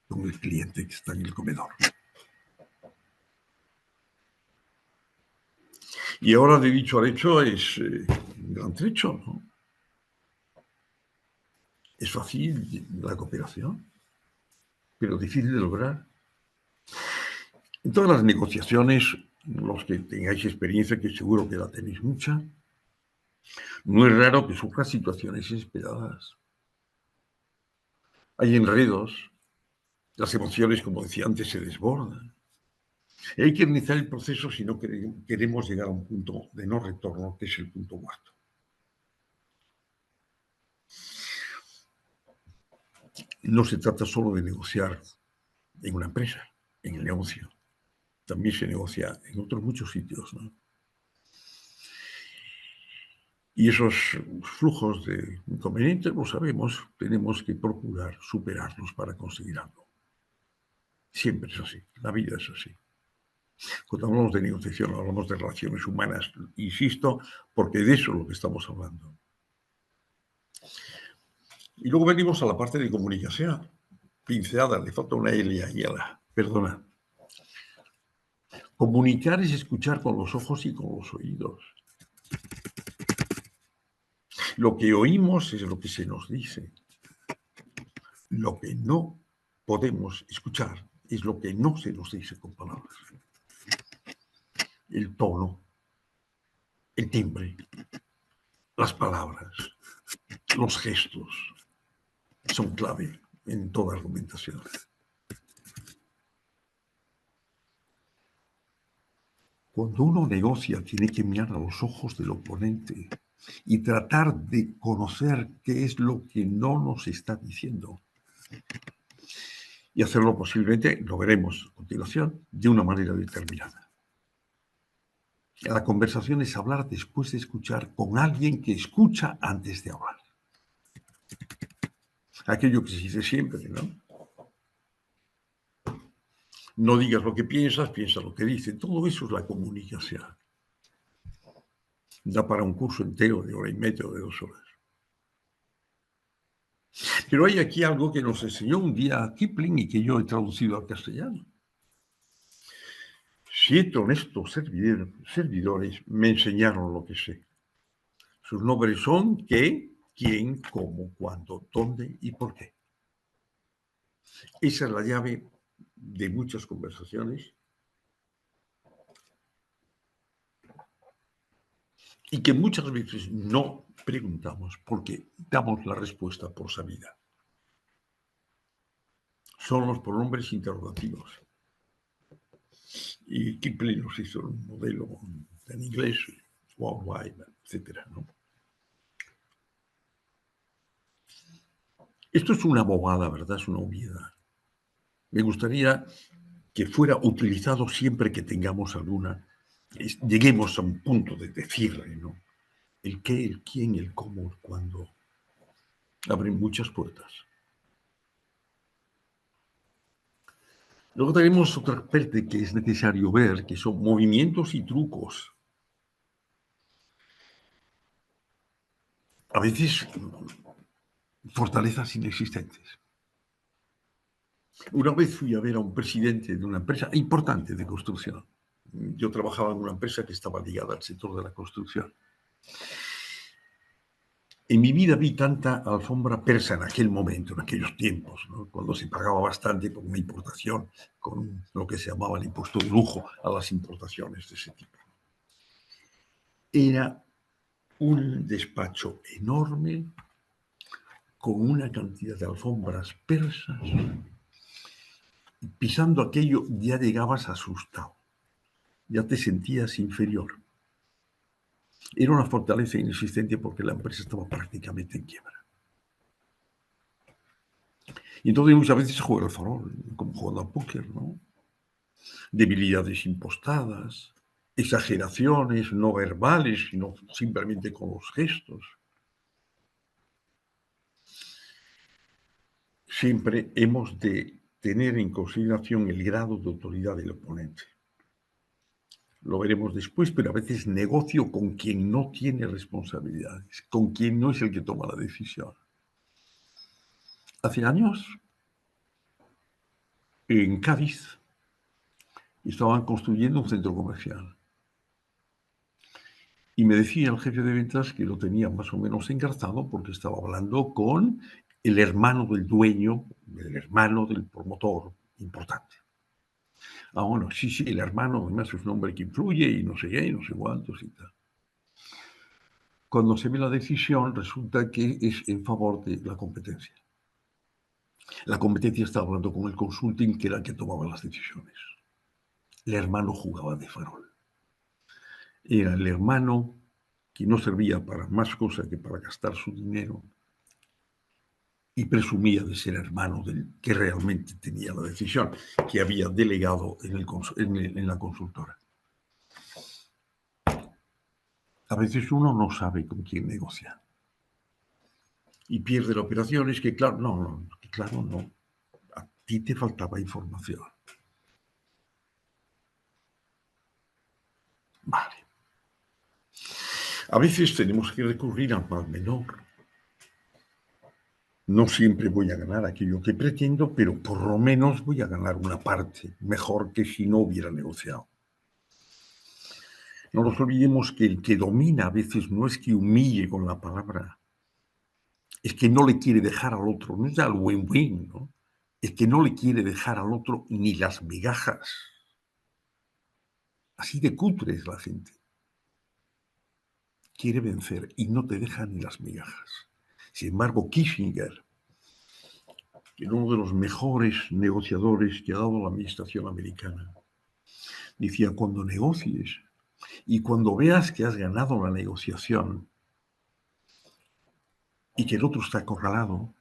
con el cliente que está en el comedor. Y ahora de dicho al hecho es un gran trecho, ¿no? Es fácil la cooperación, pero difícil de lograr. En todas las negociaciones, los que tengáis experiencia, que seguro que la tenéis mucha, no es raro que surjan situaciones inesperadas. Hay enredos, las emociones, como decía antes, se desbordan. Hay que iniciar el proceso si no queremos llegar a un punto de no retorno, que es el punto muerto. No se trata solo de negociar en una empresa, en el negocio. También se negocia en otros muchos sitios, ¿no? Y esos flujos de inconvenientes, lo sabemos, tenemos que procurar superarlos para conseguir algo. Siempre es así, la vida es así. Cuando hablamos de negociación, hablamos de relaciones humanas, insisto, porque de eso es lo que estamos hablando. Y luego venimos a la parte de comunicación. Pincelada, le falta una L ahí a la... Perdona. Comunicar es escuchar con los ojos y con los oídos. Lo que oímos es lo que se nos dice. Lo que no podemos escuchar es lo que no se nos dice con palabras. El tono, el timbre, las palabras, los gestos son clave en toda argumentación. Cuando uno negocia, tiene que mirar a los ojos del oponente y tratar de conocer qué es lo que no nos está diciendo. Y hacerlo posiblemente, lo veremos a continuación, de una manera determinada. La conversación es hablar después de escuchar con alguien que escucha antes de hablar. Aquello que se dice siempre, ¿no? No digas lo que piensas, piensa lo que dices. Todo eso es la comunicación. Da para un curso entero de hora y media o de 2 horas. Pero hay aquí algo que nos enseñó un día Kipling y que yo he traducido al castellano. 7 honestos servidores me enseñaron lo que sé. Sus nombres son qué, quién, cómo, cuándo, dónde y por qué. Esa es la llave de muchas conversaciones y que muchas veces no preguntamos porque damos la respuesta por sabida. Son los pronombres interrogativos. Y Kipling nos hizo un modelo en inglés, worldwide, etcétera, ¿no? Esto es una bobada, ¿verdad? Es una obviedad. Me gustaría que fuera utilizado siempre que tengamos lleguemos a un punto de decirle, ¿no? El qué, el quién, el cómo, el cuándo. Abren muchas puertas. Luego tenemos otra parte que es necesario ver, que son movimientos y trucos. A veces fortalezas inexistentes. Una vez fui a ver a un presidente de una empresa importante de construcción. Yo trabajaba en una empresa que estaba ligada al sector de la construcción. En mi vida vi tanta alfombra persa en aquel momento, en aquellos tiempos, ¿no? Cuando se pagaba bastante por una importación, con lo que se llamaba el impuesto de lujo a las importaciones de ese tipo. Era un despacho enorme con una cantidad de alfombras persas. Pisando aquello ya llegabas asustado, ya te sentías inferior. Era una fortaleza inexistente porque la empresa estaba prácticamente en quiebra. Y entonces muchas veces se juega el farol, como jugando al póker, ¿no? Debilidades impostadas, exageraciones no verbales, sino simplemente con los gestos. Siempre hemos de tener en consideración el grado de autoridad del oponente. Lo veremos después, pero a veces negocio con quien no tiene responsabilidades, con quien no es el que toma la decisión. Hace años, en Cádiz, estaban construyendo un centro comercial. Y me decía el jefe de ventas que lo tenía más o menos engarzado porque estaba hablando con el hermano del dueño, el hermano del promotor importante. Ah, bueno, sí, el hermano, además es un hombre que influye y no sé qué, y no sé cuántos y tal. Cuando se ve la decisión, resulta que es en favor de la competencia. La competencia estaba hablando con el consulting, que era el que tomaba las decisiones. El hermano jugaba de farol. Era el hermano que no servía para más cosa que para gastar su dinero y presumía de ser hermano del que realmente tenía la decisión, que había delegado en la consultora. A veces uno no sabe con quién negociar y pierde la operación. Es que claro, no. A ti te faltaba información. Vale. A veces tenemos que recurrir al mal menor. No siempre voy a ganar aquello que pretendo, pero por lo menos voy a ganar una parte, mejor que si no hubiera negociado. No nos olvidemos que el que domina a veces no es que humille con la palabra, es que no le quiere dejar al otro, no es al win-win, ¿no? Es que no le quiere dejar al otro ni las migajas. Así de cutre es la gente. Quiere vencer y no te deja ni las migajas. Sin embargo, Kissinger, que es uno de los mejores negociadores que ha dado la administración americana, decía, cuando negocies y cuando veas que has ganado la negociación y que el otro está acorralado,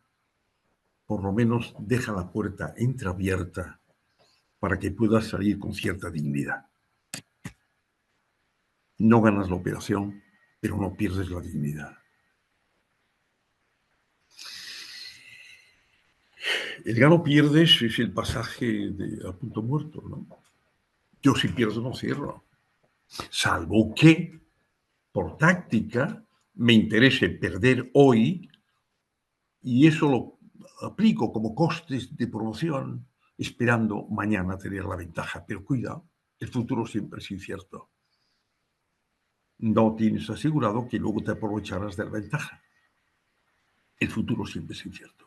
por lo menos deja la puerta entreabierta para que puedas salir con cierta dignidad. No ganas la operación, pero no pierdes la dignidad. El gano-pierdes es el pasaje al punto muerto, ¿no? Yo si pierdo no cierro, salvo que por táctica me interese perder hoy y eso lo aplico como costes de promoción esperando mañana tener la ventaja. Pero cuidado, el futuro siempre es incierto. No tienes asegurado que luego te aprovecharás de la ventaja. El futuro siempre es incierto.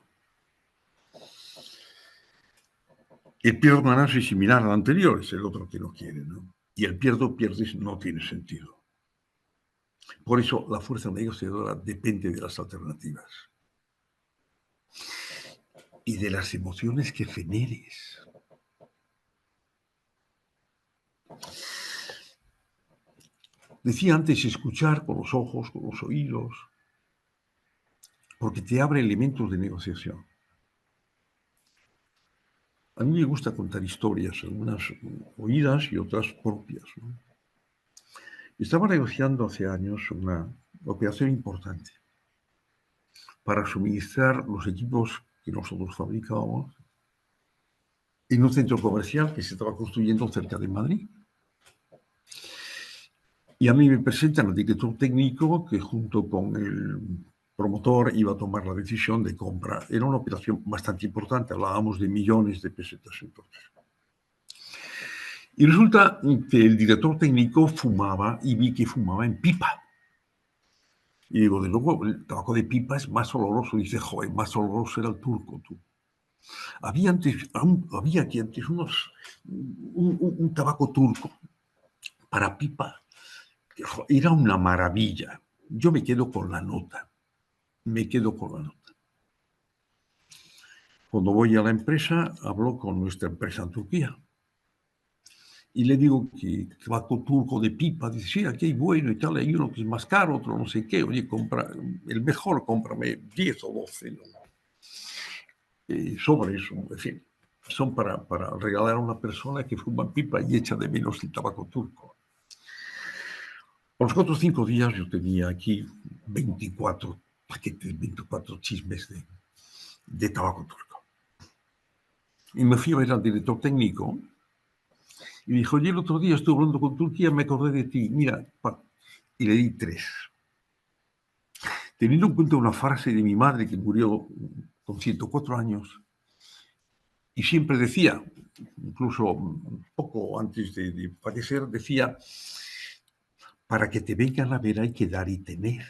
El pierdo ganas es similar al anterior, es el otro que no quiere, ¿no? Y el pierdes no tiene sentido. Por eso la fuerza negociadora depende de las alternativas y de las emociones que generes. Decía antes, escuchar con los ojos, con los oídos, porque te abre elementos de negociación. A mí me gusta contar historias, algunas oídas y otras propias, ¿no? Estaba negociando hace años una operación importante para suministrar los equipos que nosotros fabricábamos en un centro comercial que se estaba construyendo cerca de Madrid. Y a mí me presentan al director técnico que junto con el promotor iba a tomar la decisión de compra. Era una operación bastante importante, hablábamos de millones de pesetas entonces. Y resulta que el director técnico fumaba y vi que fumaba en pipa. Y digo, de luego, el tabaco de pipa es más oloroso. Y dice, joder, más oloroso era el turco, tú. Había aquí antes un tabaco turco para pipa. Era una maravilla. Yo me quedo con la nota. Me quedo con la nota. Cuando voy a la empresa, hablo con nuestra empresa en Turquía. Y le digo que tabaco turco de pipa. Dice, sí, aquí hay bueno y tal. Hay uno que es más caro, otro no sé qué. Oye, compra el mejor, cómprame 10 o 12. ¿No? Sobre eso, en fin. Son para regalar a una persona que fuma pipa y echa de menos el tabaco turco. A los 4 o 5 días yo tenía aquí 24 paquetes, 24 chismes de tabaco turco. Y me fui a ver al director técnico y me dijo, oye, el otro día estuve hablando con Turquía, me acordé de ti, mira, y le di 3. Teniendo en cuenta una frase de mi madre que murió con 104 años, y siempre decía, incluso poco antes de fallecer, decía, para que te vengan a ver hay que dar y tener.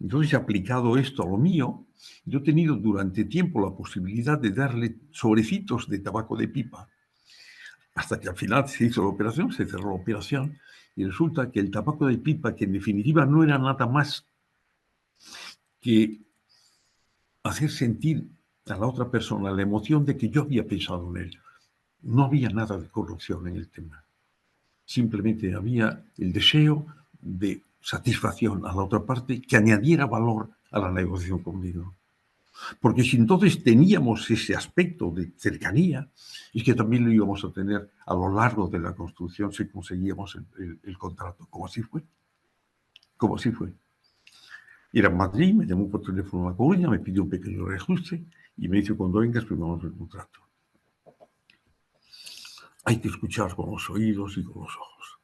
Entonces, aplicado esto a lo mío, yo he tenido durante tiempo la posibilidad de darle sobrecitos de tabaco de pipa, hasta que al final se hizo la operación, se cerró la operación, y resulta que el tabaco de pipa, que en definitiva no era nada más que hacer sentir a la otra persona la emoción de que yo había pensado en él. No había nada de corrupción en el tema. Simplemente había el deseo de satisfacción a la otra parte que añadiera valor a la negociación conmigo. Porque si entonces teníamos ese aspecto de cercanía, es que también lo íbamos a tener a lo largo de la construcción si conseguíamos el contrato, como así fue. Como así fue. Era en Madrid, me llamó por teléfono a La Coruña, me pidió un pequeño reajuste y me dice, cuando vengas firmamos el contrato. Hay que escuchar con los oídos y con los ojos.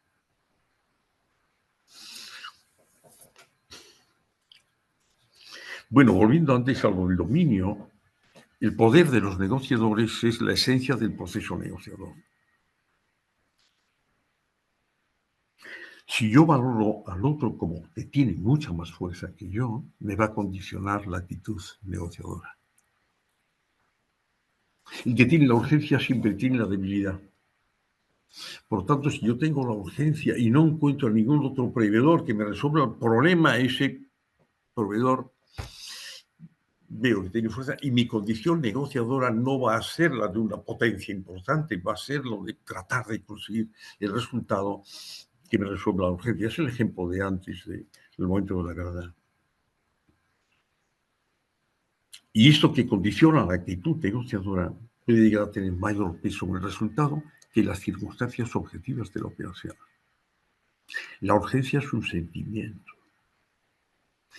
Bueno, volviendo antes al dominio, el poder de los negociadores es la esencia del proceso negociador. Si yo valoro al otro como que tiene mucha más fuerza que yo, me va a condicionar la actitud negociadora. El que tiene la urgencia siempre tiene la debilidad. Por tanto, si yo tengo la urgencia y no encuentro a ningún otro proveedor que me resuelva el problema, ese proveedor veo que tiene fuerza y mi condición negociadora no va a ser la de una potencia importante, va a ser lo de tratar de conseguir el resultado que me resuelva la urgencia. Es el ejemplo de antes, del momento de la verdad. Y esto que condiciona la actitud negociadora puede llegar a tener mayor peso en el resultado que las circunstancias objetivas de la operación. La urgencia es un sentimiento.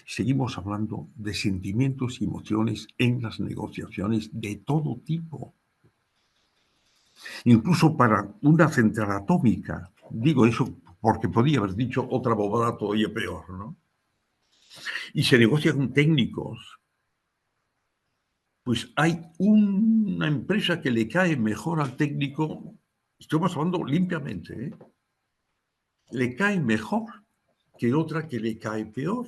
Seguimos hablando de sentimientos y emociones en las negociaciones de todo tipo. Incluso para una central atómica, digo eso porque podía haber dicho otra bobada todavía peor, ¿no? Y se negocia con técnicos. Pues hay una empresa que le cae mejor al técnico, estamos hablando limpiamente, ¿eh? Le cae mejor que otra que le cae peor.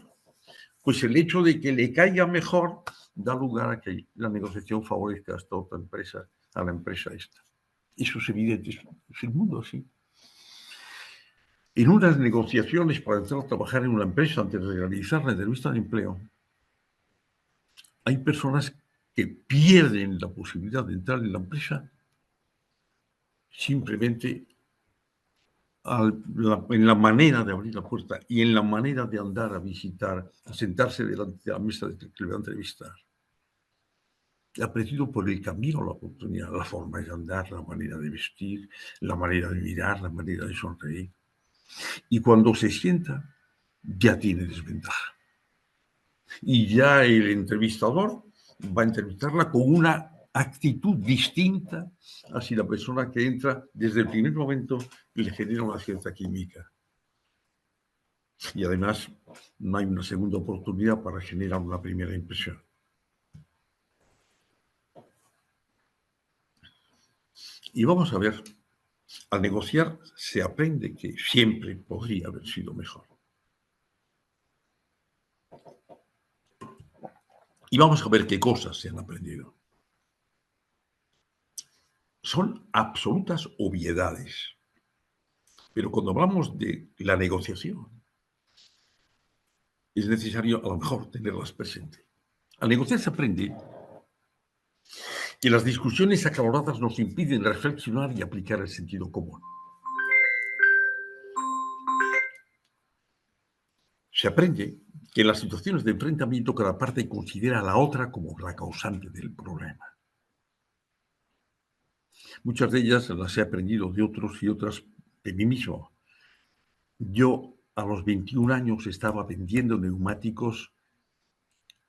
Pues el hecho de que le caiga mejor da lugar a que la negociación favorezca a esta otra empresa, a la empresa esta. Eso es evidente, es el mundo así. En unas negociaciones para entrar a trabajar en una empresa antes de realizar la entrevista de empleo, hay personas que pierden la posibilidad de entrar en la empresa simplemente en la manera de abrir la puerta y en la manera de andar a visitar, a sentarse delante de la mesa que le va a entrevistar. he aprendido por el camino la oportunidad, la forma de andar, la manera de vestir, la manera de mirar, la manera de sonreír. Y cuando se sienta, ya tiene desventaja. Y ya el entrevistador va a entrevistarla con una actitud distinta a si la persona que entra desde el primer momento le genera una cierta química. Y además no hay una segunda oportunidad para generar una primera impresión. Y vamos a ver, al negociar se aprende que siempre podría haber sido mejor. Y vamos a ver qué cosas se han aprendido. Son absolutas obviedades. Pero cuando hablamos de la negociación, es necesario a lo mejor tenerlas presente. Al negociar se aprende que las discusiones acaloradas nos impiden reflexionar y aplicar el sentido común. Se aprende que en las situaciones de enfrentamiento cada parte considera a la otra como la causante del problema. Muchas de ellas las he aprendido de otros y otras de mí mismo. Yo a los 21 años estaba vendiendo neumáticos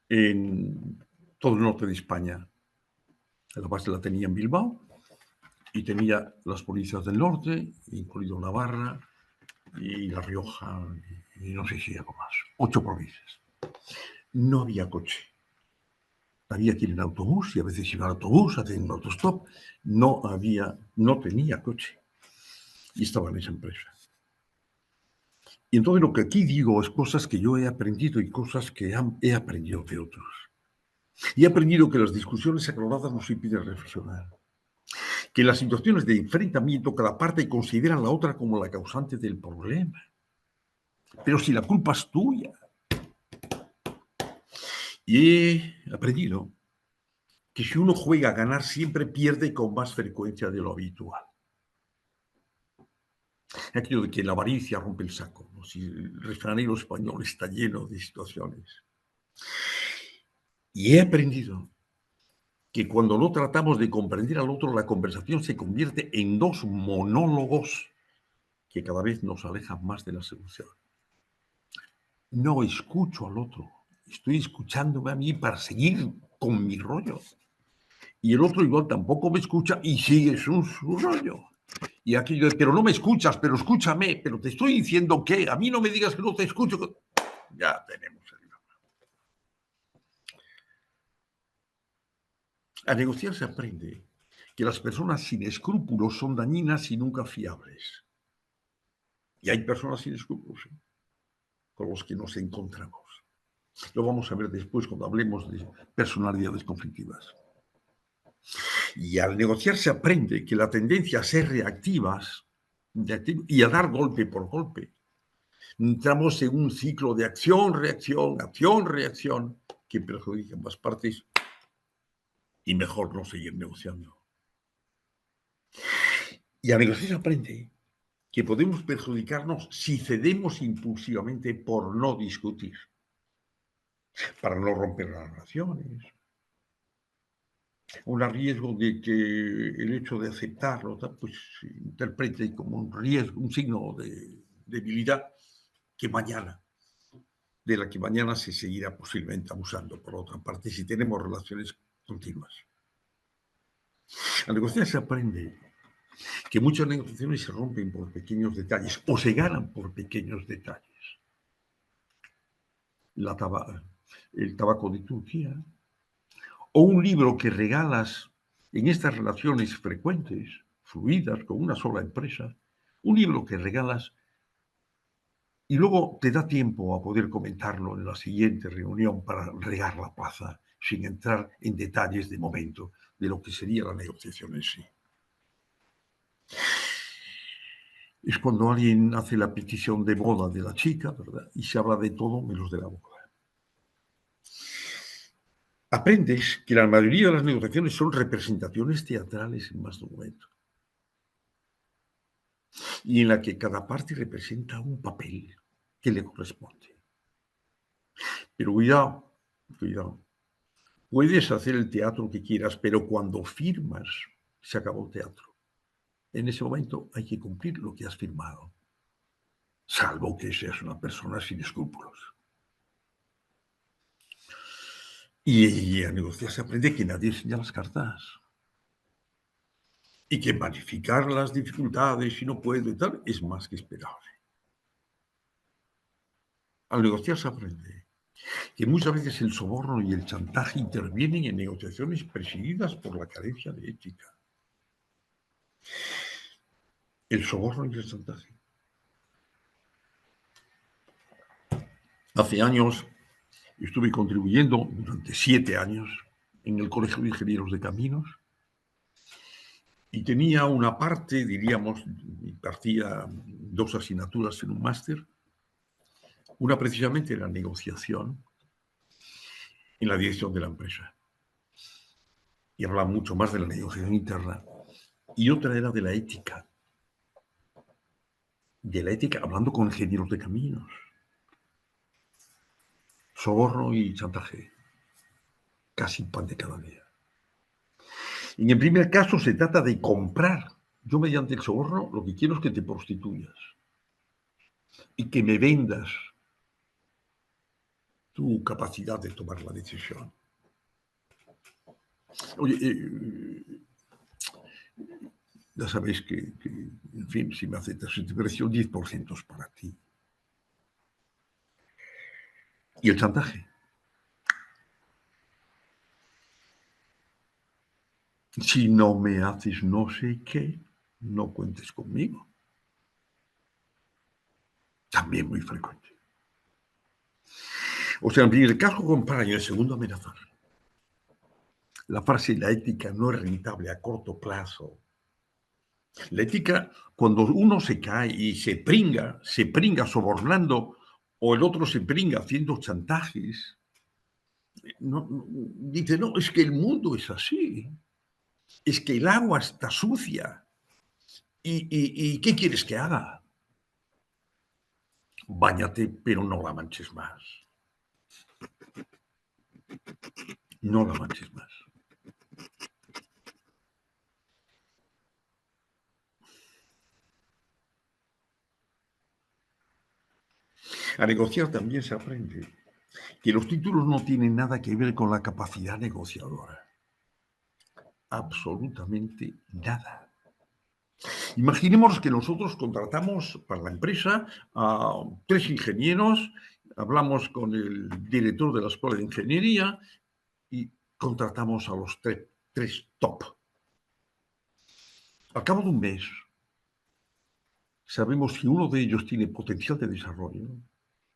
en todo el norte de España. La base la tenía en Bilbao y tenía las provincias del norte, incluido Navarra y La Rioja y no sé si algo más. 8 provincias. No había coche. Había que ir en autobús y a veces iba en autobús, hacía un autostop. No tenía coche. Y estaba en esa empresa. Y entonces lo que aquí digo es cosas que yo he aprendido y cosas que he aprendido de otros. Y he aprendido que las discusiones acaloradas nos impiden reflexionar. Que en las situaciones de enfrentamiento cada parte considera a la otra como la causante del problema. Pero si la culpa es tuya. Y he aprendido que si uno juega a ganar siempre pierde con más frecuencia de lo habitual. Aquello de que la avaricia rompe el saco, ¿no? Si el refranero español está lleno de situaciones. Y he aprendido que cuando no tratamos de comprender al otro, la conversación se convierte en 2 monólogos que cada vez nos alejan más de la solución. No escucho al otro, estoy escuchándome a mí para seguir con mi rollo. Y el otro igual tampoco me escucha y sigue su rollo. Y aquello de, pero no me escuchas, pero escúchame, pero te estoy diciendo que a mí no me digas que no te escucho. Ya tenemos el drama. A negociar se aprende que las personas sin escrúpulos son dañinas y nunca fiables. Y hay personas sin escrúpulos, ¿eh?, con los que nos encontramos. Lo vamos a ver después cuando hablemos de personalidades conflictivas. Y al negociar se aprende que la tendencia a ser reactivas y a dar golpe por golpe. Entramos en un ciclo de acción-reacción, acción-reacción, que perjudica a ambas partes y mejor no seguir negociando. Y al negociar se aprende que podemos perjudicarnos si cedemos impulsivamente por no discutir, para no romper las relaciones. Un riesgo de que el hecho de aceptarlo pues se interprete como un riesgo, un signo de debilidad de la que mañana se seguirá posiblemente abusando por otra parte si tenemos relaciones continuas. Al negociar se aprende que muchas negociaciones se rompen por pequeños detalles o se ganan por pequeños detalles. El tabaco de Turquía, o un libro que regalas en estas relaciones frecuentes, fluidas, con una sola empresa, un libro que regalas y luego te da tiempo a poder comentarlo en la siguiente reunión para regar la plaza, sin entrar en detalles de momento de lo que sería la negociación en sí. Es cuando alguien hace la petición de boda de la chica, ¿verdad? Y se habla de todo menos de la boda. Aprendes que la mayoría de las negociaciones son representaciones teatrales en más de un momento, y en la que cada parte representa un papel que le corresponde. Pero cuidado, Puedes hacer el teatro que quieras, pero cuando firmas, se acabó el teatro. En ese momento hay que cumplir lo que has firmado, salvo que seas una persona sin escrúpulos. Y a negociar se aprende que nadie enseña las cartas. Y que magnificar las dificultades y no puedo y tal es más que esperable. Al negociar se aprende que muchas veces el soborno y el chantaje intervienen en negociaciones presididas por la carencia de ética. El soborno y el chantaje. Hace años estuve contribuyendo durante 7 años en el Colegio de Ingenieros de Caminos y tenía una parte, diríamos, impartía 2 asignaturas en un máster. Una precisamente era negociación en la dirección de la empresa. Y hablaba mucho más de la negociación interna. Y otra era de la ética. De la ética, hablando con ingenieros de caminos. Soborno y chantaje. Casi pan de cada día. En el primer caso se trata de comprar. Yo mediante el soborno lo que quiero es que te prostituyas. Y que me vendas tu capacidad de tomar la decisión. Oye, ya sabéis que, en fin, si me aceptas este precio, 10% es para ti. Y el chantaje. Si no me haces no sé qué, no cuentes conmigo. También muy frecuente. O sea, en primer caso comprar y en el segundo amenazar. La frase la ética no es rentable a corto plazo. La ética, cuando uno se cae y se pringa sobornando, o el otro se pringa haciendo chantajes, dice, no, es que el mundo es así. Es que el agua está sucia. ¿Y qué quieres que haga? Báñate, pero no la manches más. No la manches más. A negociar también se aprende que los títulos no tienen nada que ver con la capacidad negociadora. Absolutamente nada. Imaginemos que nosotros contratamos para la empresa a 3 ingenieros, hablamos con el director de la escuela de ingeniería y contratamos a los 3 top. Al cabo de un mes, sabemos que uno de ellos tiene potencial de desarrollo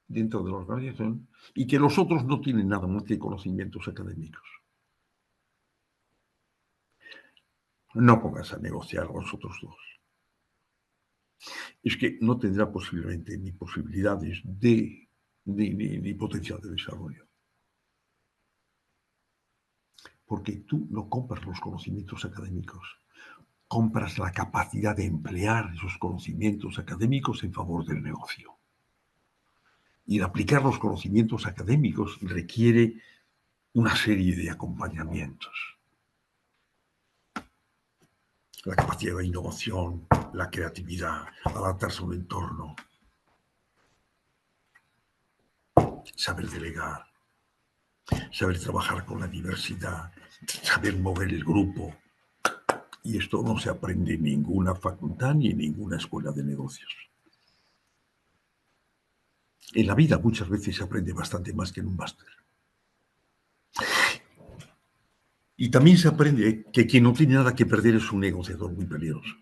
dentro de la organización y que los otros no tienen nada más que conocimientos académicos. No pongas a negociar a los otros 2. Es que no tendrá posiblemente ni posibilidades ni potencial de desarrollo. Porque tú no compras los conocimientos académicos, compras la capacidad de emplear esos conocimientos académicos en favor del negocio. Y de aplicar los conocimientos académicos requiere una serie de acompañamientos. La capacidad de innovación, la creatividad, adaptarse a un entorno, saber delegar, saber trabajar con la diversidad, saber mover el grupo. Y esto no se aprende en ninguna facultad ni en ninguna escuela de negocios. En la vida muchas veces se aprende bastante más que en un máster. Y también se aprende que quien no tiene nada que perder es un negociador muy peligroso.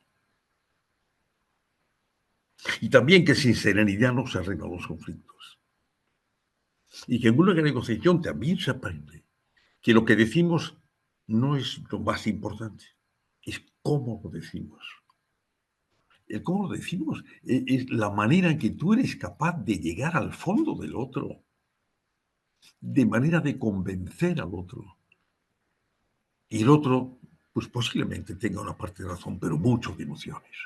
Y también que sin serenidad no se arreglan los conflictos. Y que en una negociación también se aprende que lo que decimos no es lo más importante, es cómo lo decimos. El cómo lo decimos es la manera en que tú eres capaz de llegar al fondo del otro, de manera de convencer al otro. Y el otro, pues posiblemente tenga una parte de razón, pero mucho de emociones.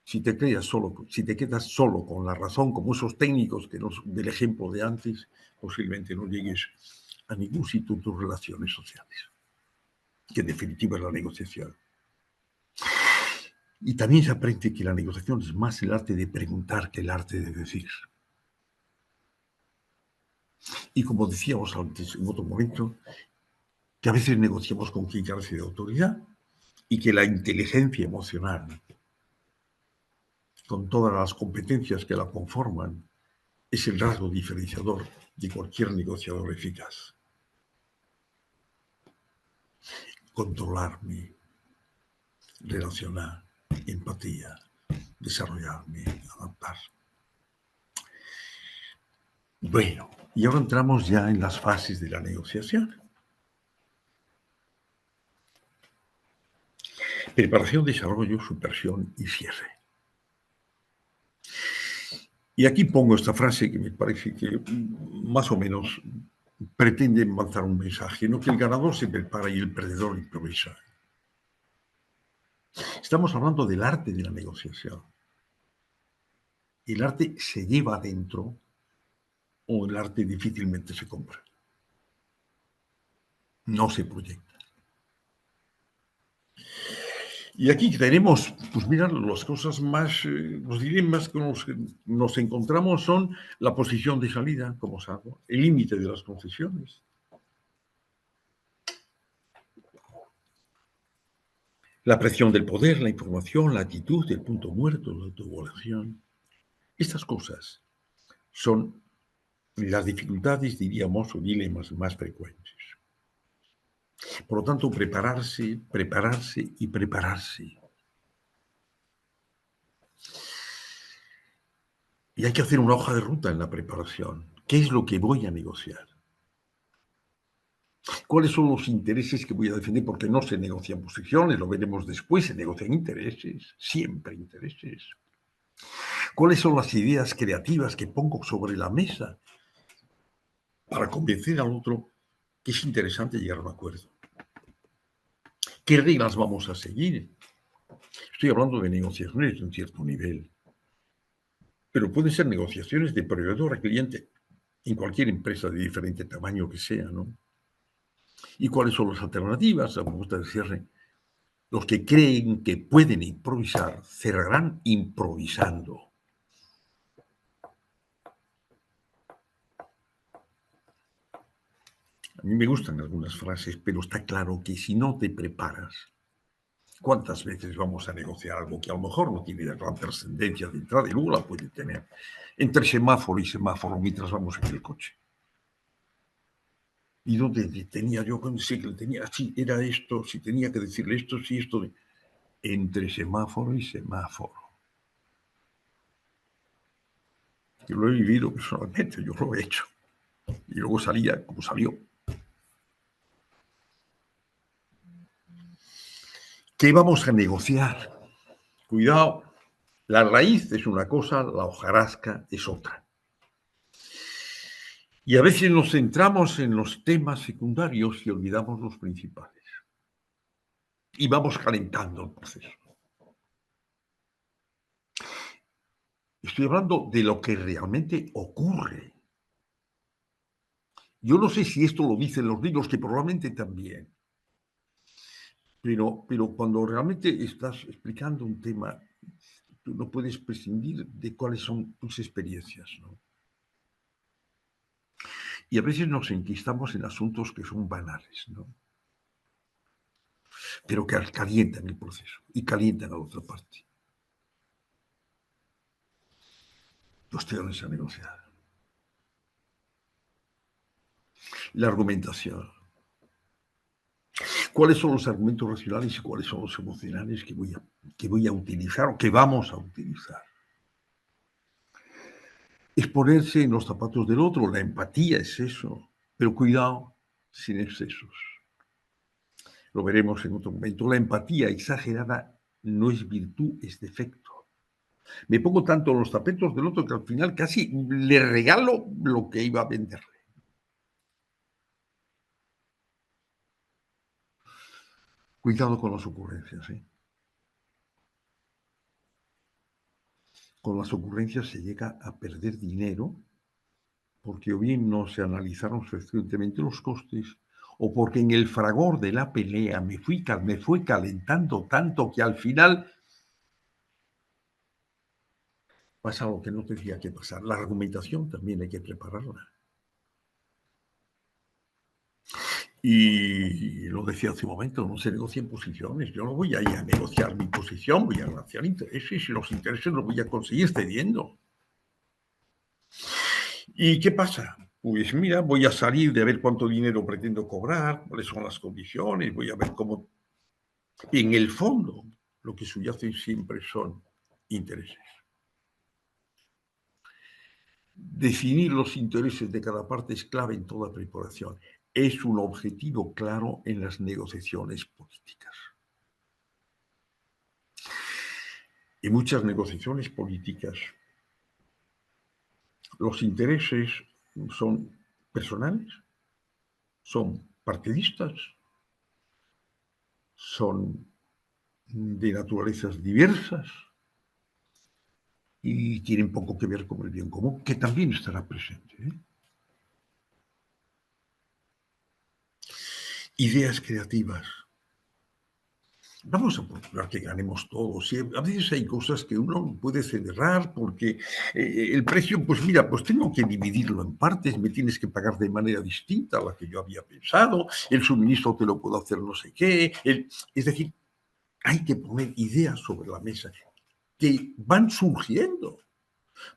Si te quedas solo con la razón, como esos técnicos del ejemplo de antes, posiblemente no llegues a ningún sitio en tus relaciones sociales, que en definitiva es la negociación. Y también se aprende que la negociación es más el arte de preguntar que el arte de decir. Y como decíamos antes, en otro momento, que a veces negociamos con quien carece de autoridad y que la inteligencia emocional, con todas las competencias que la conforman, es el rasgo diferenciador de cualquier negociador eficaz. Controlarme, relacionar, empatía, desarrollarme, adaptar. Bueno, y ahora entramos ya en las fases de la negociación. Preparación, desarrollo, subversión y cierre. Y aquí pongo esta frase que me parece que más o menos pretende lanzar un mensaje, no que el ganador se prepara y el perdedor improvisa. Estamos hablando del arte de la negociación. El arte se lleva adentro o el arte difícilmente se compra. No se proyecta. Y aquí tenemos, pues mira, las cosas más, los dilemas que nos encontramos son la posición de salida, como salgo, el límite de las concesiones. La presión del poder, la información, la actitud, el punto muerto, la autoevaluación. Estas cosas son las dificultades, diríamos, o dilemas más frecuentes. Por lo tanto, prepararse, prepararse y prepararse. Y hay que hacer una hoja de ruta en la preparación. ¿Qué es lo que voy a negociar? ¿Cuáles son los intereses que voy a defender? Porque no se negocian posiciones, lo veremos después, se negocian intereses, siempre intereses. ¿Cuáles son las ideas creativas que pongo sobre la mesa para convencer al otro que es interesante llegar a un acuerdo? ¿Qué reglas vamos a seguir? Estoy hablando de negociaciones de un cierto nivel, pero pueden ser negociaciones de proveedor a cliente en cualquier empresa de diferente tamaño que sea, ¿no? ¿Y cuáles son las alternativas? A propuesta de cierre. Los que creen que pueden improvisar cerrarán improvisando. A mí me gustan algunas frases, pero está claro que si no te preparas, ¿cuántas veces vamos a negociar algo que a lo mejor no tiene gran trascendencia de entrada y luego la puede tener entre semáforo y semáforo mientras vamos en el coche? ¿Y dónde tenía yo? Sí, que tenía, sí, era esto, si tenía que decirle esto, sí, esto. Entre semáforo y semáforo. Yo lo he vivido personalmente, yo lo he hecho. Y luego salía como salió. ¿Qué vamos a negociar? Cuidado, la raíz es una cosa, la hojarasca es otra. Y a veces nos centramos en los temas secundarios y olvidamos los principales. Y vamos calentando el proceso. Estoy hablando de lo que realmente ocurre. Yo no sé si esto lo dicen los libros, que probablemente también. Pero cuando realmente estás explicando un tema, tú no puedes prescindir de cuáles son tus experiencias, ¿no? Y a veces nos enquistamos en asuntos que son banales, ¿no? Pero que calientan el proceso y calientan a la otra parte. Los teones a negociar. La argumentación. ¿Cuáles son los argumentos racionales y cuáles son los emocionales que voy a utilizar o que vamos a utilizar? Es ponerse en los zapatos del otro, la empatía es eso, pero cuidado, sin excesos. Lo veremos en otro momento. La empatía exagerada no es virtud, es defecto. Me pongo tanto en los zapatos del otro que al final casi le regalo lo que iba a venderle. Cuidado con las ocurrencias, ¿eh? Con las ocurrencias se llega a perder dinero porque o bien no se analizaron suficientemente los costes, o porque en el fragor de la pelea me fue calentando tanto que al final pasa lo que no tenía que pasar. La argumentación también hay que prepararla. Y lo decía hace un momento, no se negocian posiciones. Yo no voy a ir a negociar mi posición, voy a negociar intereses y los intereses los voy a conseguir cediendo. ¿Y qué pasa? Pues mira, voy a salir de ver cuánto dinero pretendo cobrar, cuáles son las condiciones, voy a ver cómo... En el fondo, lo que subyace siempre son intereses. Definir los intereses de cada parte es clave en toda preparación. Es un objetivo claro en las negociaciones políticas. En muchas negociaciones políticas, los intereses son personales, son partidistas, son de naturalezas diversas y tienen poco que ver con el bien común, que también estará presente, ¿eh? Ideas creativas. Vamos a procurar que ganemos todos. Y a veces hay cosas que uno puede celebrar porque el precio, pues mira, pues tengo que dividirlo en partes, me tienes que pagar de manera distinta a la que yo había pensado, el suministro te lo puedo hacer no sé qué. Es decir, hay que poner ideas sobre la mesa que van surgiendo.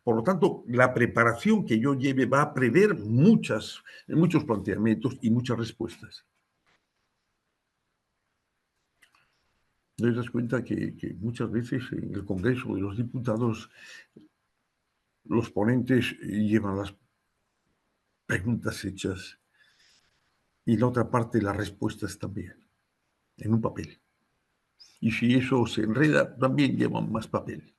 Por lo tanto, la preparación que yo lleve va a prever muchos planteamientos y muchas respuestas. ¿No te das cuenta que muchas veces en el Congreso de los Diputados los ponentes llevan las preguntas hechas y la otra parte las respuestas también, en un papel? Y si eso se enreda, también llevan más papel.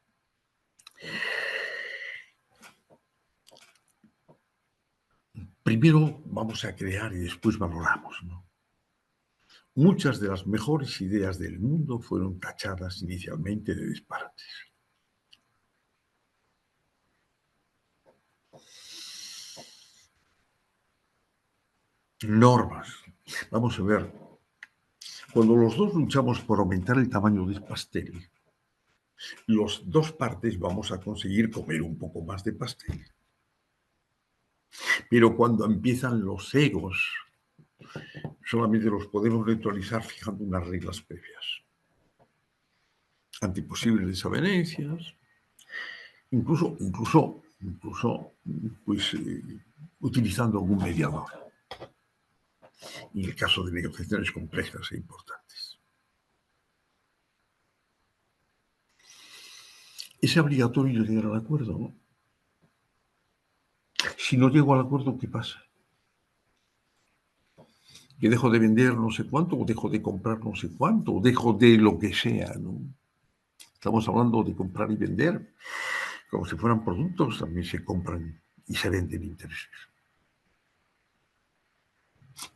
Primero vamos a crear y después valoramos, ¿no? Muchas de las mejores ideas del mundo fueron tachadas inicialmente de disparates. Normas. Vamos a ver. Cuando los dos luchamos por aumentar el tamaño del pastel, las dos partes vamos a conseguir comer un poco más de pastel. Pero cuando empiezan los egos, solamente los podemos neutralizar fijando unas reglas previas. Ante posibles desavenencias, incluso pues, utilizando algún mediador. En el caso de negociaciones complejas e importantes. Es obligatorio llegar al acuerdo, ¿no? Si no llego al acuerdo, ¿qué pasa? Que dejo de vender no sé cuánto, o dejo de comprar no sé cuánto, o dejo de lo que sea, ¿no? Estamos hablando de comprar y vender. Como si fueran productos, también se compran y se venden intereses.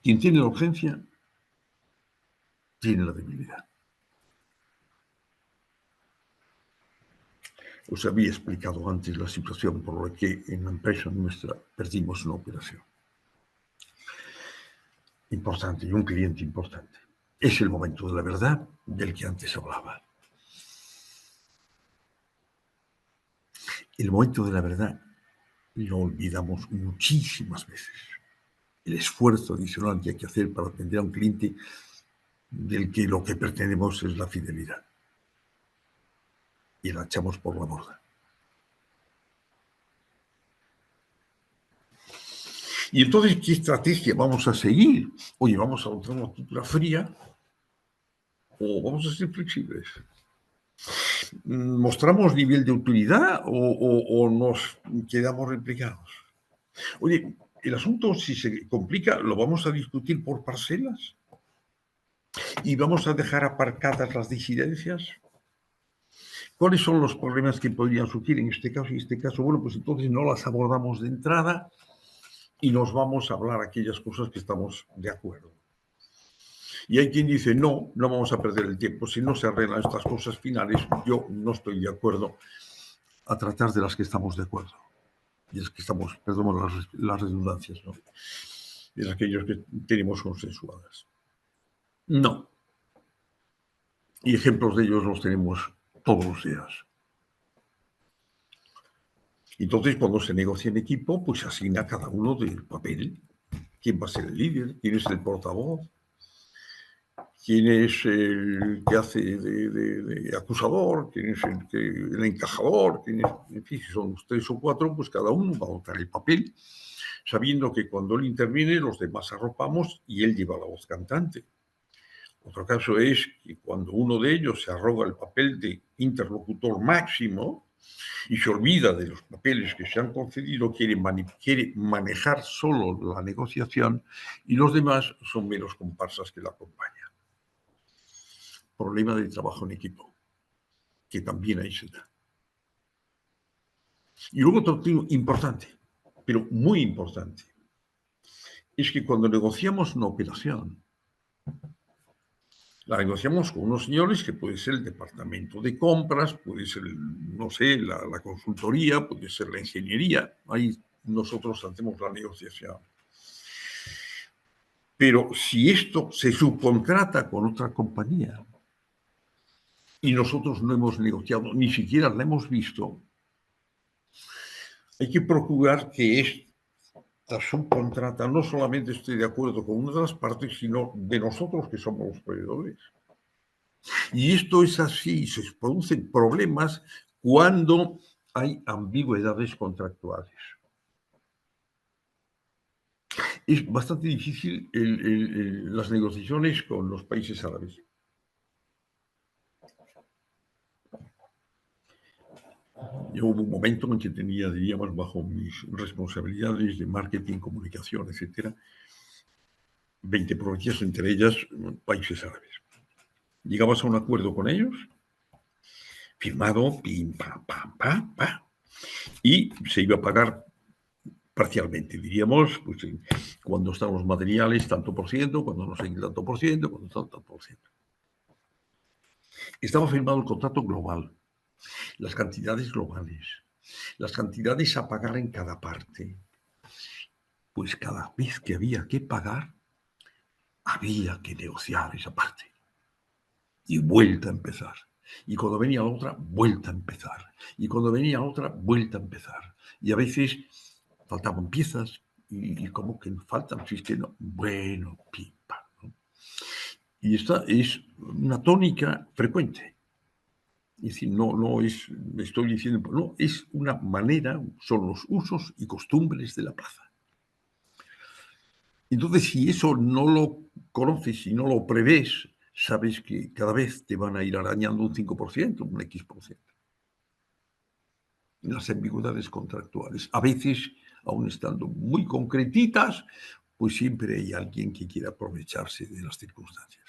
Quien tiene la urgencia, tiene la debilidad. Os había explicado antes la situación por la que en la empresa nuestra perdimos una operación importante y un cliente importante. Es el momento de la verdad del que antes hablaba. El momento de la verdad lo olvidamos muchísimas veces. El esfuerzo adicional que hay que hacer para atender a un cliente del que lo que pretendemos es la fidelidad. Y la echamos por la borda. Y entonces, ¿qué estrategia vamos a seguir? Oye, ¿vamos a adoptar una cultura fría o vamos a ser flexibles? ¿Mostramos nivel de utilidad o nos quedamos replicados? Oye, el asunto, si se complica, ¿lo vamos a discutir por parcelas? ¿Y vamos a dejar aparcadas las disidencias? ¿Cuáles son los problemas que podrían surgir en este caso y en este caso? Bueno, pues entonces no las abordamos de entrada y nos vamos a hablar aquellas cosas que estamos de acuerdo. Y hay quien dice, no vamos a perder el tiempo. Si no se arreglan estas cosas finales, yo no estoy de acuerdo a tratar de las que estamos de acuerdo. y es que estamos, perdón las redundancias, ¿no? Es aquellos que tenemos consensuadas. No. Y ejemplos de ellos los tenemos todos los días. Entonces, cuando se negocia en equipo, pues se asigna a cada uno del papel. ¿Quién va a ser el líder? ¿Quién es el portavoz? ¿Quién es el que hace de acusador? ¿Quién es el encajador? ¿Quién es, en fin, si son 3 o 4, pues cada uno va a votar el papel, sabiendo que cuando él interviene, los demás arropamos y él lleva la voz cantante. Otro caso es que cuando uno de ellos se arroga el papel de interlocutor máximo y se olvida de los papeles que se han concedido, quiere manejar solo la negociación y los demás son meros comparsas que la acompañan. Problema de trabajo en equipo, que también ahí se da. Y luego otro tema importante, pero muy importante, es que cuando negociamos una operación, la negociamos con unos señores que puede ser el departamento de compras, puede ser, no sé, la consultoría, puede ser la ingeniería. Ahí nosotros hacemos la negociación. Pero si esto se subcontrata con otra compañía y nosotros no hemos negociado, ni siquiera la hemos visto, hay que procurar que esta subcontrata no solamente esté de acuerdo con una de las partes, sino de nosotros que somos los proveedores. Y esto es así, se producen problemas cuando hay ambigüedades contractuales. Es bastante difícil las negociaciones con los países árabes. Yo hubo un momento en que tenía, diríamos, bajo mis responsabilidades de marketing, comunicación, etcétera, 20 provincias, entre ellas países árabes. Llegabas a un acuerdo con ellos, firmado, pim, pam, pam, pam, pam, y se iba a pagar parcialmente, diríamos, pues cuando están los materiales, tanto por ciento, cuando no sé tanto por ciento, cuando están tanto por ciento. Estaba firmado el contrato global, las cantidades globales, las cantidades a pagar en cada parte. Pues cada vez que había que pagar, había que negociar esa parte. Y vuelta a empezar. Y cuando venía la otra, vuelta a empezar. Y cuando venía la otra, vuelta a empezar. Y a veces faltaban piezas y como que faltan, si es que no, bueno, pipa. ¿No? Y esta es una tónica frecuente. Es decir, no es, estoy diciendo, no, es una manera, son los usos y costumbres de la plaza. Entonces, si eso no lo conoces y no lo prevés, sabes que cada vez te van a ir arañando un 5%, un X%. Las ambigüedades contractuales, a veces, aun estando muy concretitas, pues siempre hay alguien que quiera aprovecharse de las circunstancias.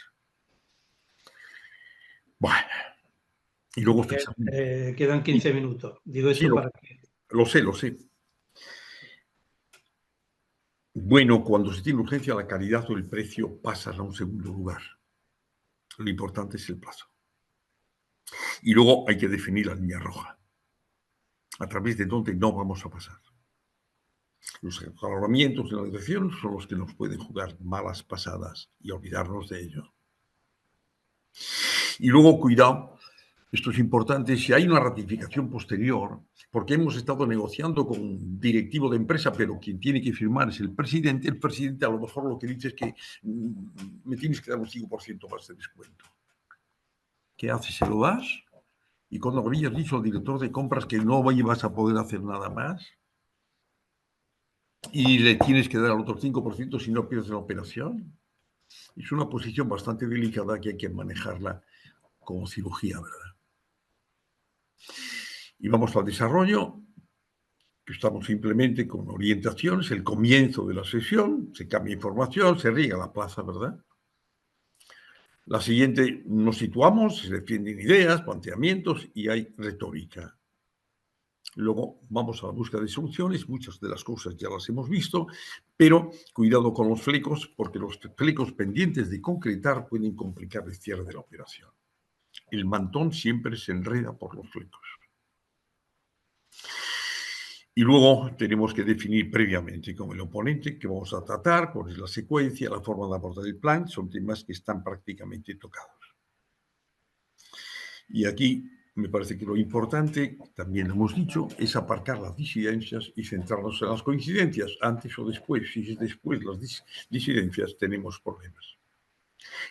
Bueno, y luego quedan 15 minutos. Digo esto sí, para que... Lo sé. Bueno, cuando se tiene urgencia, la calidad o el precio pasan a un segundo lugar. Lo importante es el plazo. Y luego hay que definir la línea roja, a través de donde no vamos a pasar. Los acaloramientos de la negociación son los que nos pueden jugar malas pasadas y olvidarnos de ello. Y luego, cuidado, esto es importante, si hay una ratificación posterior, porque hemos estado negociando con un directivo de empresa, pero quien tiene que firmar es el presidente a lo mejor lo que dice es que me tienes que dar un 5% más de descuento. ¿Qué haces? ¿Se lo das? Y cuando habías dicho al director de compras que no ibas a poder hacer nada más, y le tienes que dar al otro 5% si no pierdes la operación. Es una posición bastante delicada que hay que manejarla como cirugía, ¿verdad? Y vamos al desarrollo, que estamos simplemente con orientaciones, el comienzo de la sesión, se cambia información, se riega la plaza, ¿verdad? La siguiente, nos situamos, se defienden ideas, planteamientos y hay retórica. Luego vamos a la búsqueda de soluciones, muchas de las cosas ya las hemos visto, pero cuidado con los flecos, porque los flecos pendientes de concretar pueden complicar el cierre de la operación. El mantón siempre se enreda por los flecos. Y luego tenemos que definir previamente con el oponente qué vamos a tratar, cuál es la secuencia, la forma de abordar el plan. Son temas que están prácticamente tocados. Y aquí me parece que lo importante, también lo hemos dicho, es aparcar las disidencias y centrarnos en las coincidencias. Antes o después, si es después las disidencias, tenemos problemas.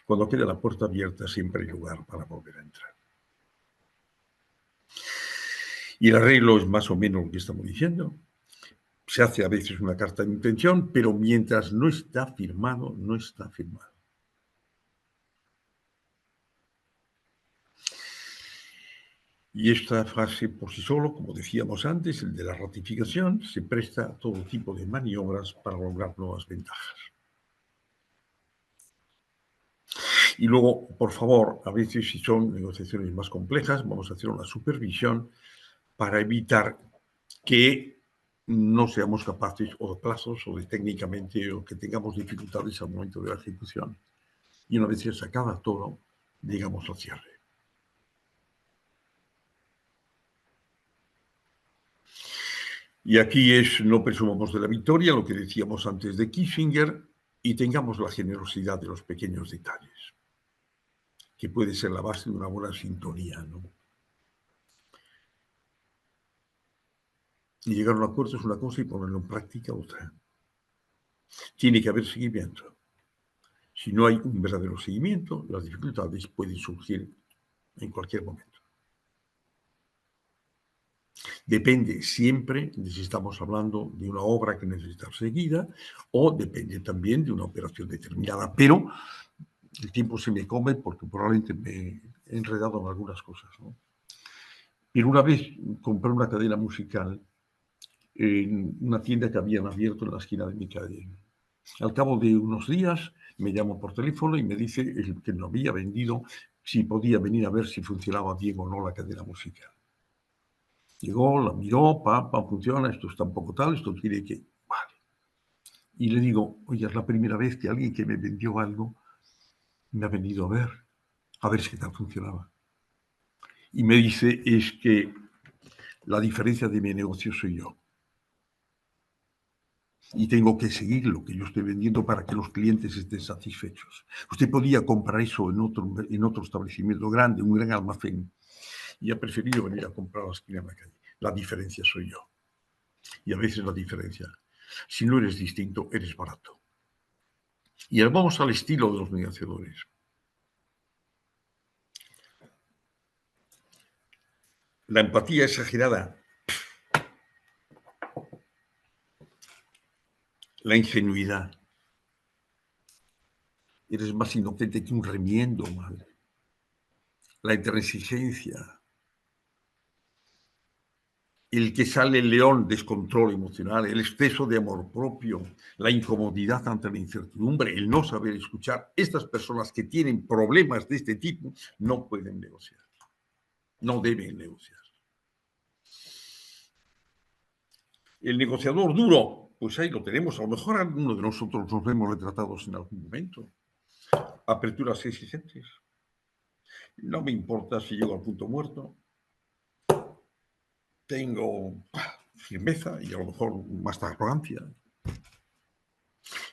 Cuando queda la puerta abierta, siempre hay lugar para volver a entrar. Y el arreglo es más o menos lo que estamos diciendo. Se hace a veces una carta de intención, pero mientras no está firmado, no está firmado. Y esta fase por sí solo, como decíamos antes, el de la ratificación, se presta a todo tipo de maniobras para lograr nuevas ventajas. Y luego, por favor, a veces si son negociaciones más complejas, vamos a hacer una supervisión para evitar que no seamos capaces o de plazos o de técnicamente o que tengamos dificultades al momento de la ejecución. Y una vez ya se acaba todo, llegamos al cierre. Y aquí es, no presumamos de la victoria, lo que decíamos antes de Kissinger, y tengamos la generosidad de los pequeños detalles, que puede ser la base de una buena sintonía, ¿no? Y llegar a un acuerdo es una cosa y ponerlo en práctica otra. Tiene que haber seguimiento. Si no hay un verdadero seguimiento, las dificultades pueden surgir en cualquier momento. Depende siempre de si estamos hablando de una obra que necesita ser seguida o depende también de una operación determinada. Pero el tiempo se me come porque probablemente me he enredado en algunas cosas, ¿no? Pero una vez compré una cadena musical en una tienda que habían abierto en la esquina de mi calle. Al cabo de unos días me llamó por teléfono y me dice el que lo había vendido si podía venir a ver si funcionaba bien o no la cadena musical. Llegó, la miró, funciona, esto está un poco tal, esto quiere que... Vale. Y le digo, oye, es la primera vez que alguien que me vendió algo me ha venido a ver si qué tal funcionaba. Y me dice, es que la diferencia de mi negocio soy yo. Y tengo que seguir lo que yo estoy vendiendo para que los clientes estén satisfechos. Usted podía comprar eso en otro establecimiento grande, un gran almacén, y ha preferido venir a comprar a la esquina de la calle. La diferencia soy yo. Y a veces la diferencia, si no eres distinto, eres barato. Y ahora vamos al estilo de los negociadores. La empatía exagerada, la ingenuidad. Eres más inocente que un remiendo, madre. La intransigencia. El que sale el león, descontrol emocional, el exceso de amor propio, la incomodidad ante la incertidumbre, el no saber escuchar. Estas personas que tienen problemas de este tipo no pueden negociar, no deben negociar. El negociador duro, pues ahí lo tenemos. A lo mejor alguno de nosotros nos vemos retratados en algún momento. Aperturas exigentes. No me importa si llego al punto muerto. Tengo firmeza y a lo mejor más arrogancia.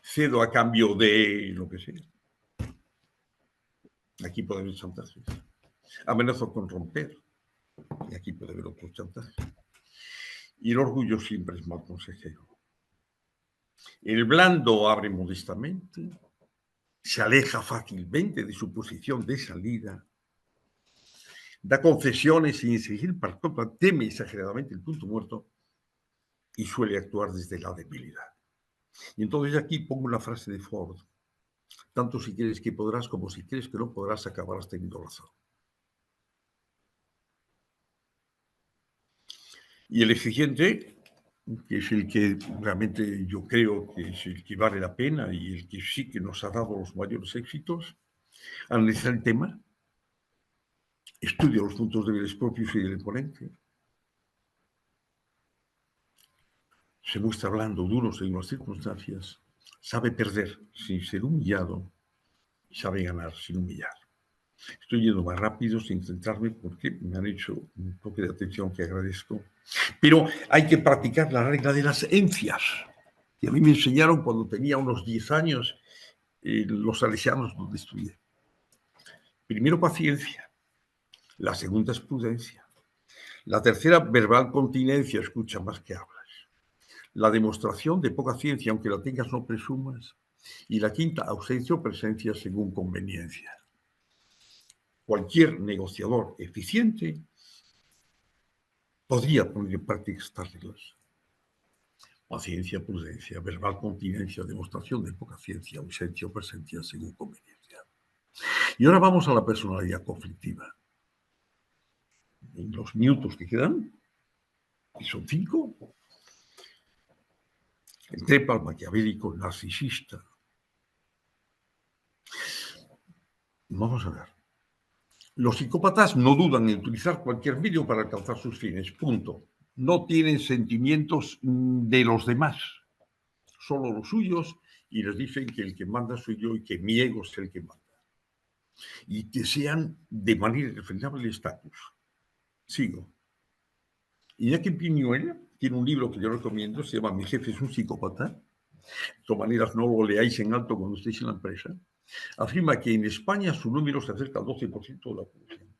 Cedo a cambio de lo que sea. Aquí puede haber chantajes. Amenazo con romper. Y aquí puede haber otros chantajes. Y el orgullo siempre es mal consejero. El blando abre modestamente, se aleja fácilmente de su posición de salida, da concesiones sin exigir partopa, teme exageradamente el punto muerto y suele actuar desde la debilidad. Y entonces aquí pongo una frase de Ford. Tanto si quieres que podrás como si quieres que no podrás, acabarás teniendo razón. Y el exigente, que es el que realmente yo creo que es el que vale la pena y el que sí que nos ha dado los mayores éxitos, analiza el tema, estudia los puntos débiles propios y del oponente, se muestra blando, duro según las circunstancias, sabe perder sin ser humillado y sabe ganar sin humillar. Estoy yendo más rápido sin centrarme porque me han hecho un toque de atención que agradezco. Pero hay que practicar la regla de las encias. Y a mí me enseñaron cuando tenía unos 10 años los salesianos donde estudié. Primero, paciencia. La segunda es prudencia. La tercera, verbal continencia, escucha más que hablas. La demostración de poca ciencia, aunque la tengas, no presumas. Y la quinta, ausencia o presencia según conveniencia. Cualquier negociador eficiente podría poner en práctica estas reglas. Paciencia, prudencia, verbal continencia, demostración de poca ciencia, ausencia o presencia según conveniencia. Y ahora vamos a la personalidad conflictiva. En los minutos que quedan, y son 5, el trepa, el maquiavélico, el narcisista. Vamos a ver. Los psicópatas no dudan en utilizar cualquier medio para alcanzar sus fines, punto. No tienen sentimientos de los demás, solo los suyos, y les dicen que el que manda soy yo y que mi ego es el que manda. Y que sean de manera irrefrenable el estatus. Sigo. Iñaki Piñuel tiene un libro que yo recomiendo, se llama Mi jefe es un psicópata. De todas maneras, no lo leáis en alto cuando estéis en la empresa. Afirma que en España su número se acerca al 12% de la población.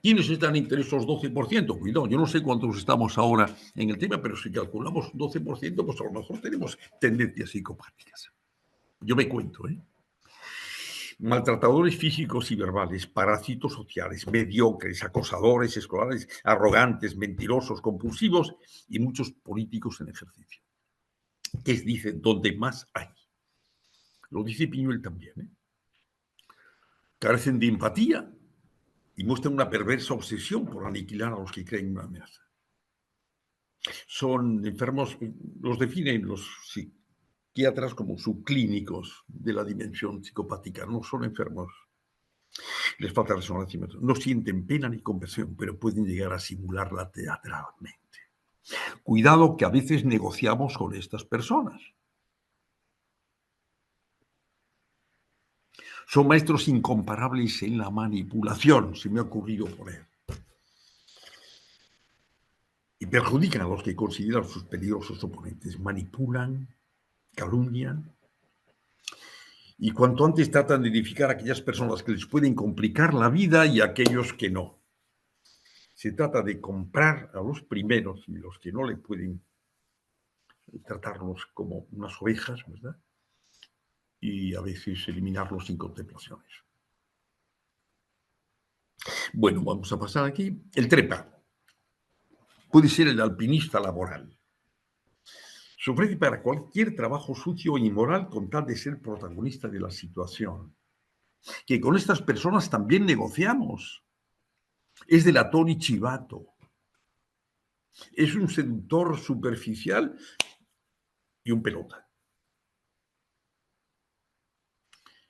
¿Quiénes están entre esos 12%? Cuidado, yo no sé cuántos estamos ahora en el tema, pero si calculamos 12%, pues a lo mejor tenemos tendencias psicopáticas. Yo me cuento, ¿eh? Maltratadores físicos y verbales, parásitos sociales, mediocres, acosadores escolares, arrogantes, mentirosos, compulsivos y muchos políticos en ejercicio. ¿Qué dice? Donde más hay. Lo dice Piñuel también, ¿eh? Carecen de empatía y muestran una perversa obsesión por aniquilar a los que creen una amenaza. Son enfermos, los definen los psiquiatras como subclínicos de la dimensión psicopática, no son enfermos. Les falta resonancia, no sienten pena ni compasión, pero pueden llegar a simularla teatralmente. Cuidado que a veces negociamos con estas personas. Son maestros incomparables en la manipulación, se me ha ocurrido poner. Y perjudican a los que consideran sus peligrosos oponentes. Manipulan, calumnian. Y cuanto antes tratan de edificar a aquellas personas que les pueden complicar la vida y a aquellos que no. Se trata de comprar a los primeros y los que no le pueden tratarlos como unas ovejas, ¿verdad? Y a veces eliminarlos sin contemplaciones. Bueno, vamos a pasar aquí. El trepa. Puede ser el alpinista laboral. Se ofrece para cualquier trabajo sucio o inmoral con tal de ser protagonista de la situación. Que con estas personas también negociamos. Es de latón y chivato. Es un seductor superficial y un pelota.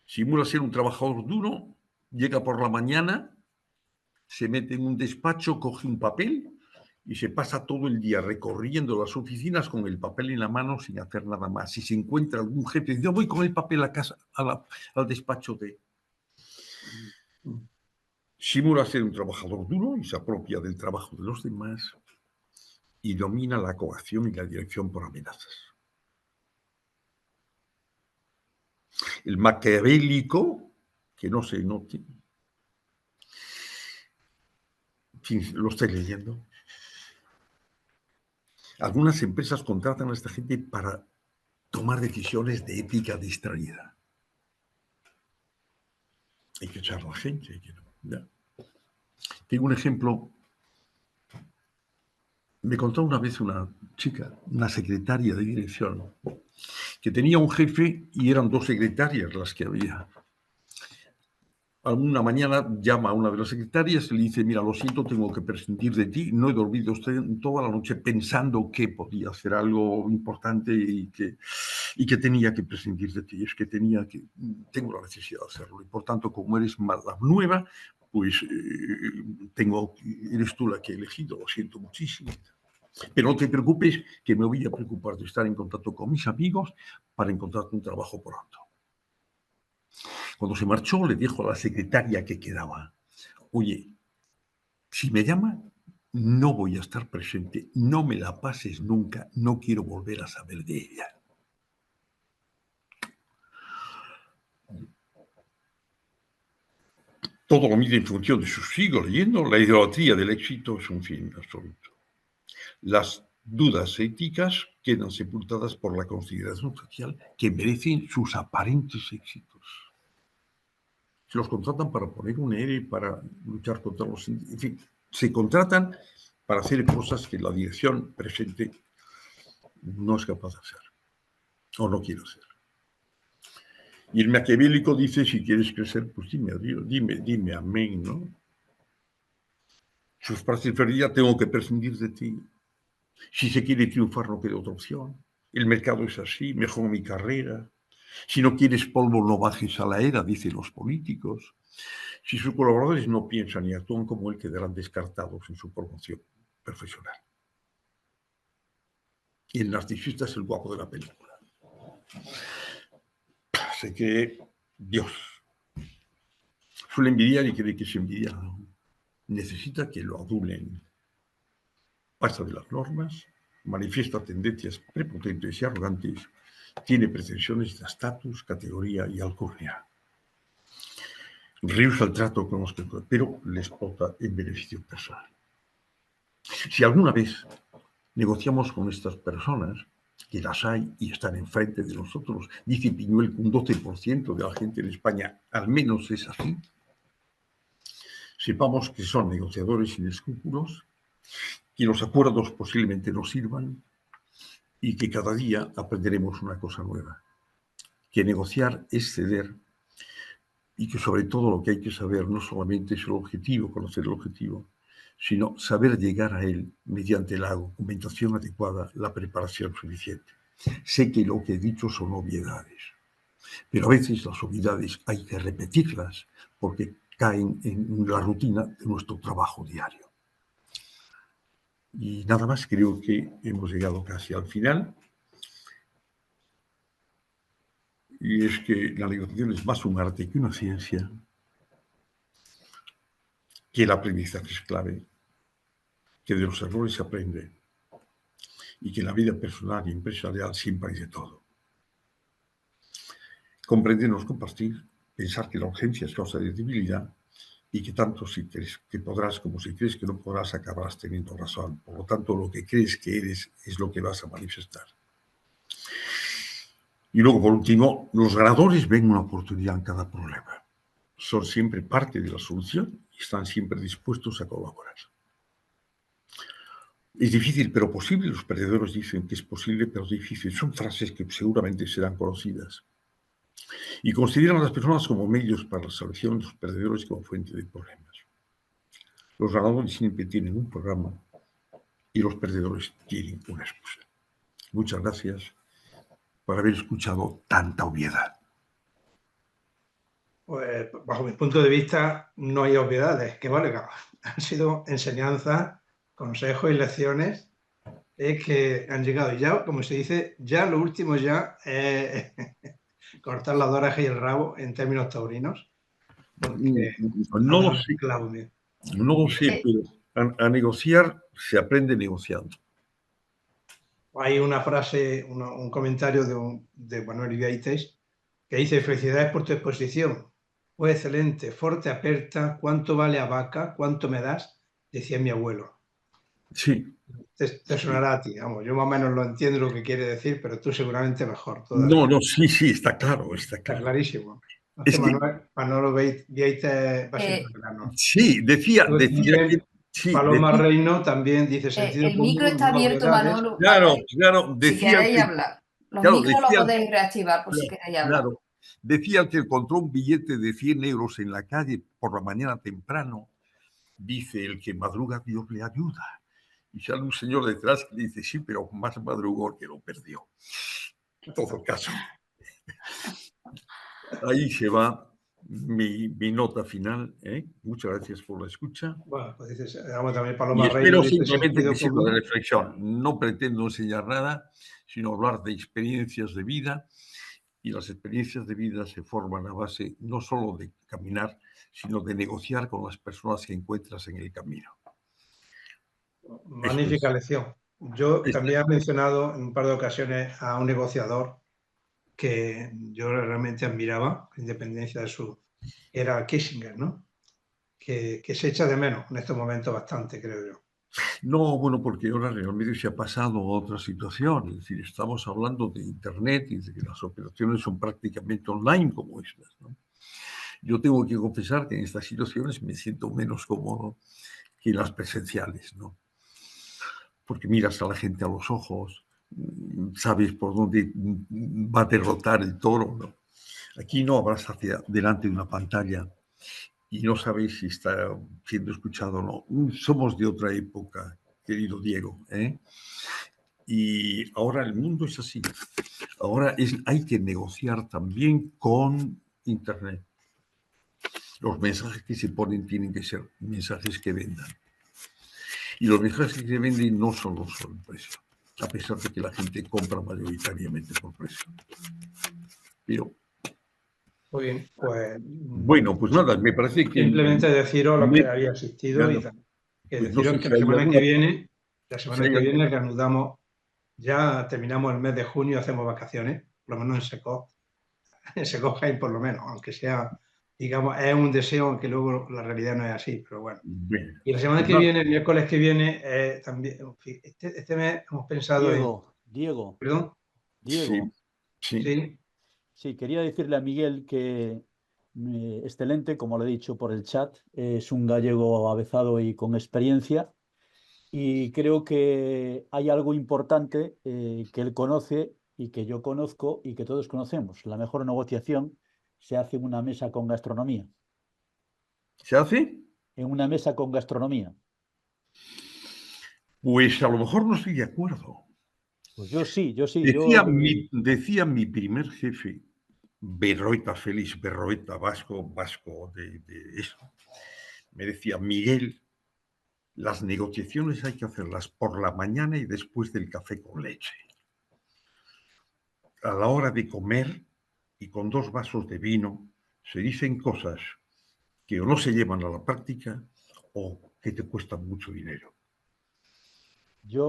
Simula ser un trabajador duro, llega por la mañana, se mete en un despacho, coge un papel y se pasa todo el día recorriendo las oficinas con el papel en la mano sin hacer nada más. Si se encuentra algún jefe, dice, yo voy con el papel a casa, al despacho de... Simula ser un trabajador duro y se apropia del trabajo de los demás y domina la coacción y la dirección por amenazas. El maquiavélico, que no se note, lo estoy leyendo. Algunas empresas contratan a esta gente para tomar decisiones de ética distraída. Hay que echar a la gente. ¿Ya? Tengo un ejemplo. Me contó una vez una chica, una secretaria de dirección, que tenía un jefe y eran 2 secretarias las que había. Una mañana llama a una de las secretarias y le dice, mira, lo siento, tengo que prescindir de ti, no he dormido toda la noche pensando que podía hacer algo importante y que tenía que prescindir de ti, tengo la necesidad de hacerlo, y por tanto, como eres la nueva, pues eres tú la que he elegido, lo siento muchísimo. Pero no te preocupes, que me voy a preocupar de estar en contacto con mis amigos para encontrarte un trabajo pronto. Cuando se marchó, le dijo a la secretaria que quedaba, oye, si me llama, no voy a estar presente, no me la pases nunca, no quiero volver a saber de ella. Todo lo mide en función de su sigo leyendo. La idolatría del éxito es un fin absoluto. Las dudas éticas quedan sepultadas por la consideración social que merecen sus aparentes éxitos. Se los contratan para poner un ERE, para luchar contra los... En fin, se contratan para hacer cosas que la dirección presente no es capaz de hacer o no quiere hacer. Y el maquiavélico dice, si quieres crecer, pues dime a Dios, dime amén, ¿no? Sus frases feridas, tengo que prescindir de ti. Si se quiere triunfar, no queda otra opción. El mercado es así, mejor mi carrera. Si no quieres polvo, no bajes a la era, dicen los políticos. Si sus colaboradores no piensan y actúan como él, quedarán descartados en su promoción profesional. Y el narcisista es el guapo de la película. Se cree Dios. Suele envidiar y cree que es envidiado. Necesita que lo adulen. Pasa de las normas, manifiesta tendencias prepotentes y arrogantes, tiene pretensiones de estatus, categoría y alcurnia. Rehúsa el trato con los que, pero le explota en beneficio personal. Si alguna vez negociamos con estas personas, que las hay y están enfrente de nosotros, dice Piñuel que un 12% de la gente en España al menos es así, sepamos que son negociadores sin escrúpulos, que los acuerdos posiblemente nos sirvan y que cada día aprenderemos una cosa nueva, que negociar es ceder y que sobre todo lo que hay que saber no solamente es el objetivo, conocer el objetivo, sino saber llegar a él mediante la argumentación adecuada, la preparación suficiente. Sé que lo que he dicho son obviedades, pero a veces las obviedades hay que repetirlas porque caen en la rutina de nuestro trabajo diario. Y nada más, creo que hemos llegado casi al final. Y es que la negociación es más un arte que una ciencia, que el aprendizaje es clave, que de los errores se aprende y que en la vida personal y empresarial siempre hay de todo. Comprendernos, compartir, pensar que la urgencia es causa de debilidad y que tanto si crees que podrás como si crees que no podrás acabarás teniendo razón. Por lo tanto, lo que crees que eres es lo que vas a manifestar. Y luego, por último, los ganadores ven una oportunidad en cada problema. Son siempre parte de la solución y están siempre dispuestos a colaborar. Es difícil, pero posible. Los perdedores dicen que es posible, pero difícil. Son frases que seguramente serán conocidas. Y consideran a las personas como medios para la salvación de los perdedores como fuente de problemas. Los ganadores siempre tienen un programa y los perdedores tienen una excusa. Muchas gracias por haber escuchado tanta obviedad. Pues, bajo mi punto de vista, no hay obviedades, que vale, han sido enseñanzas, consejos y lecciones que han llegado. Y ya, como se dice, ya lo último ya es cortar las orejas y el rabo en términos taurinos. No lo sé, no lo sé, pero a negociar se aprende negociando. Hay una frase, un comentario de Manuel Vieites que dice: felicidades por tu exposición. Fue excelente, forte aperta, ¿cuánto vale a vaca? ¿Cuánto me das? Decía mi abuelo. Sí. Te sonará a ti, vamos, yo más o menos lo entiendo lo que quiere decir, pero tú seguramente mejor. No, sí, está claro, está claro. Está clarísimo. Es Manuel Vieites va siendo grano. Sí, decía que... Sí, Paloma Reino también dice sentido el micro está abierto, Manolo. Claro, decía si queréis hablar. Los micros los podéis reactivar por si queréis hablar. Claro, decía que encontró un billete de 100 euros en la calle por la mañana temprano. Dice, el que madruga, Dios le ayuda. Y sale un señor detrás que dice, sí, pero más madrugó que lo perdió. En todo caso. Ahí se va mi nota final. Muchas gracias por la escucha. Bueno, pues dices, también Paloma y Reino espero simplemente que sirva de reflexión. No pretendo enseñar nada, sino hablar de experiencias de vida Y las experiencias de vida se forman a base no solo de caminar, sino de negociar con las personas que encuentras en el camino. Magnífica lección. Yo también he mencionado en un par de ocasiones a un negociador que yo realmente admiraba, independencia de su... Era Kissinger, ¿no? Que se echa de menos en estos momentos bastante, creo yo. No, bueno, porque ahora realmente se ha pasado a otra situación. Es decir, estamos hablando de Internet y de que las operaciones son prácticamente online como estas, ¿no? Yo tengo que confesar que en estas situaciones me siento menos cómodo que en las presenciales, ¿no? Porque miras a la gente a los ojos, sabes por dónde va a derrotar el toro, ¿no? Aquí no hablas hacia delante de una pantalla y no sabéis si está siendo escuchado o no. Somos de otra época, querido Diego, ¿eh? Y ahora el mundo es así. Ahora hay que negociar también con Internet. Los mensajes que se ponen tienen que ser mensajes que vendan. Y los mensajes que se venden no solo son precio, a pesar de que la gente compra mayoritariamente por precio. Pero Muy bien, pues bueno, pues nada, me parece que simplemente deciros lo que había existido y que pues no deciros sé que si hay la semana que viene reanudamos, ya terminamos el mes de junio, hacemos vacaciones, por lo menos en Secot Jaén por lo menos, aunque sea, digamos, es un deseo, aunque luego la realidad no es así, pero bueno. Bueno, Y la semana pues que nada, viene, el miércoles que viene, también, en fin, este mes hemos pensado en... Diego, ¿Perdón? sí, sí. Sí. sí, quería decirle a Miguel que excelente, como lo he dicho por el chat, es un gallego avezado y con experiencia, y creo que hay algo importante que él conoce y que yo conozco y que todos conocemos. La mejor negociación se hace en una mesa con gastronomía. ¿Se hace? En una mesa con gastronomía. Pues a lo mejor no estoy de acuerdo. Pues yo sí, Decía mi primer jefe, Berroeta, Félix Berroeta, vasco de eso, me decía, Miguel, las negociaciones hay que hacerlas por la mañana y después del café con leche. A la hora de comer y con 2 vasos de vino se dicen cosas que o no se llevan a la práctica o que te cuestan mucho dinero.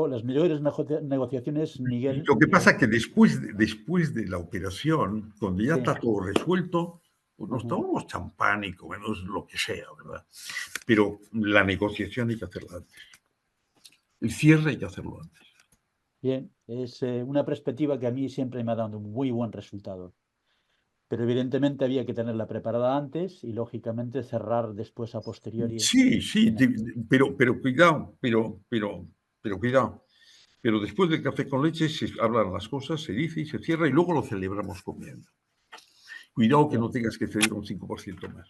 las mejores negociaciones, Y Miguel, lo que pasa es que después de la operación, cuando ya sí. está todo resuelto, pues nos tomamos champán y comemos lo que sea, ¿verdad? Pero la negociación hay que hacerla antes. El cierre hay que hacerlo antes. Bien, es una perspectiva que a mí siempre me ha dado un muy buen resultado. Pero evidentemente había que tenerla preparada antes y lógicamente cerrar después a posteriori. Sí, pero cuidado, pero cuidado. Pero después del café con leche se hablan las cosas, se dice y se cierra y luego lo celebramos comiendo. Cuidado que no tengas que ceder un 5% más.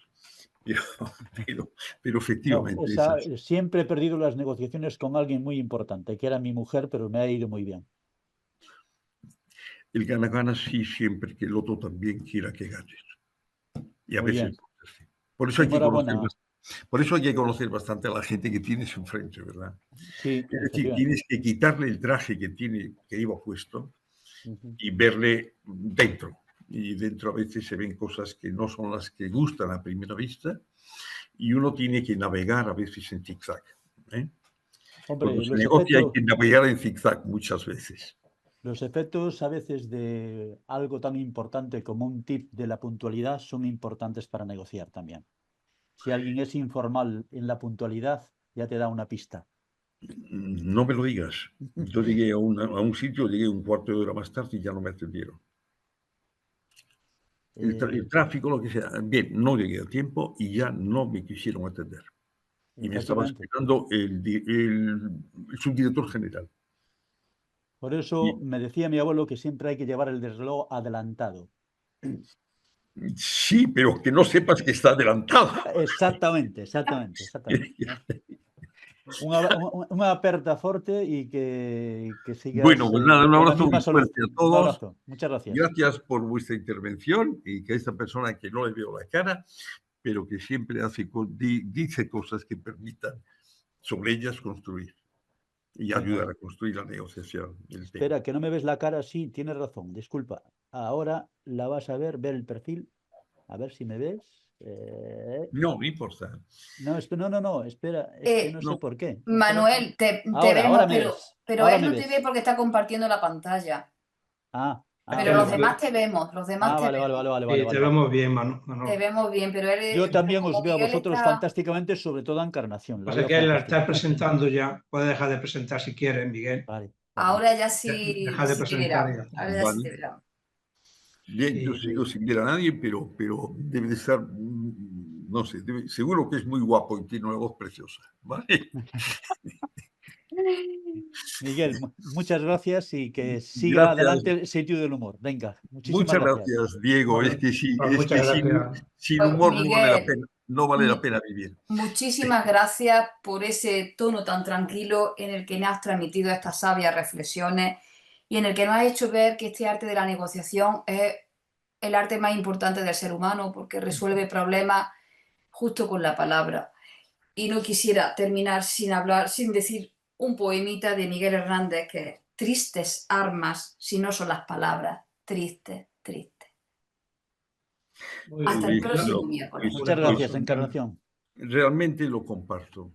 Pero efectivamente es así. Siempre he perdido las negociaciones con alguien muy importante, que era mi mujer, pero me ha ido muy bien. El gana-gana sí siempre que el otro también quiera que ganes. Y a Muy veces bien. sí. Por eso Enhorabuena. hay que conocer bastante a la gente que tienes enfrente, ¿verdad? Sí, Es decir, tienes que quitarle el traje que iba puesto y verle dentro. Y dentro a veces se ven cosas que no son las que gustan a primera vista y uno tiene que navegar a veces en zigzag, ¿eh? Cuando Hombre, se negocia hay que navegar en zigzag muchas veces. los efectos a veces de algo tan importante como un tip de la puntualidad son importantes para negociar también. Si alguien es informal en la puntualidad, ya te da una pista. No me lo digas. Yo llegué a un sitio, llegué un cuarto de hora más tarde y ya no me atendieron. El tráfico, lo que sea. Bien, no llegué a tiempo y ya no me quisieron atender. Y me estaba Efectivamente. esperando el subdirector general. Por eso me decía mi abuelo que siempre hay que llevar el reloj adelantado. Sí, pero que no sepas que está adelantado. Exactamente. Una aperta fuerte y que sigas Bueno, pues nada, un con la abrazo misma muy salud. fuerte a Un todos. abrazo. Muchas gracias. Gracias por vuestra intervención y que a esta persona que no le veo la cara, pero que siempre dice cosas que permitan sobre ellas construir. y ayudar a construir la negociación. Espera, que no me ves la cara. Sí, tienes razón, disculpa. Ahora la vas a ver el perfil. A ver si me ves. No, no importa. No, no, espera, es que no sé no. por qué. Manuel, te Ahora vemos, me ves. pero Ahora él me no te ves. ve porque está compartiendo la pantalla. Pero los demás te vemos, los demás te vemos. Vale. Te vemos bien, Manuel. Te vemos bien, pero él... Yo también os como veo a Miguel vosotros está... fantásticamente, sobre todo a Encarnación. La Pasa veo que él la fantástica. está presentando ya. Puede dejar de presentar si quiere, Miguel. Vale. Ahora ya sí, Deja de sí te presentar. verá. Ahora ya sí te verá. Bien, yo sigo sin ver a nadie, pero debe de estar, no sé, seguro que es muy guapo y tiene una voz preciosa, ¿vale? Miguel, muchas gracias y que siga adelante el sitio del humor. Venga, muchísimas Muchas gracias. gracias, Diego. Bueno, es que, muchas gracias. sin Pues, humor Miguel, no vale la pena vivir. Muchísimas gracias por ese tono tan tranquilo en el que me has transmitido estas sabias reflexiones y en el que nos has hecho ver que este arte de la negociación es el arte más importante del ser humano porque resuelve problemas justo con la palabra. Y no quisiera terminar sin decir un poemita de Miguel Hernández que es: tristes armas si no son las palabras, triste. Hasta el próximo miércoles. Muchas gracias, Encarnación. Realmente lo comparto.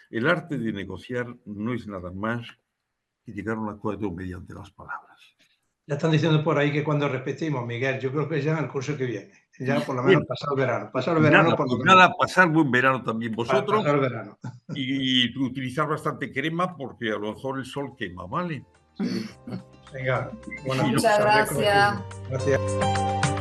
El arte de negociar no es nada más que llegar a un acuerdo mediante las palabras. Ya están diciendo por ahí que cuando repetimos, Miguel, yo creo que ya en el curso que viene. Ya por lo menos pasar el verano. Pasar el verano por lo menos. Nada, pasar buen verano también vosotros. Pasar el verano. Y utilizar bastante crema porque a lo mejor el sol quema, ¿vale? Sí. Venga, muchas gracias. Gracias.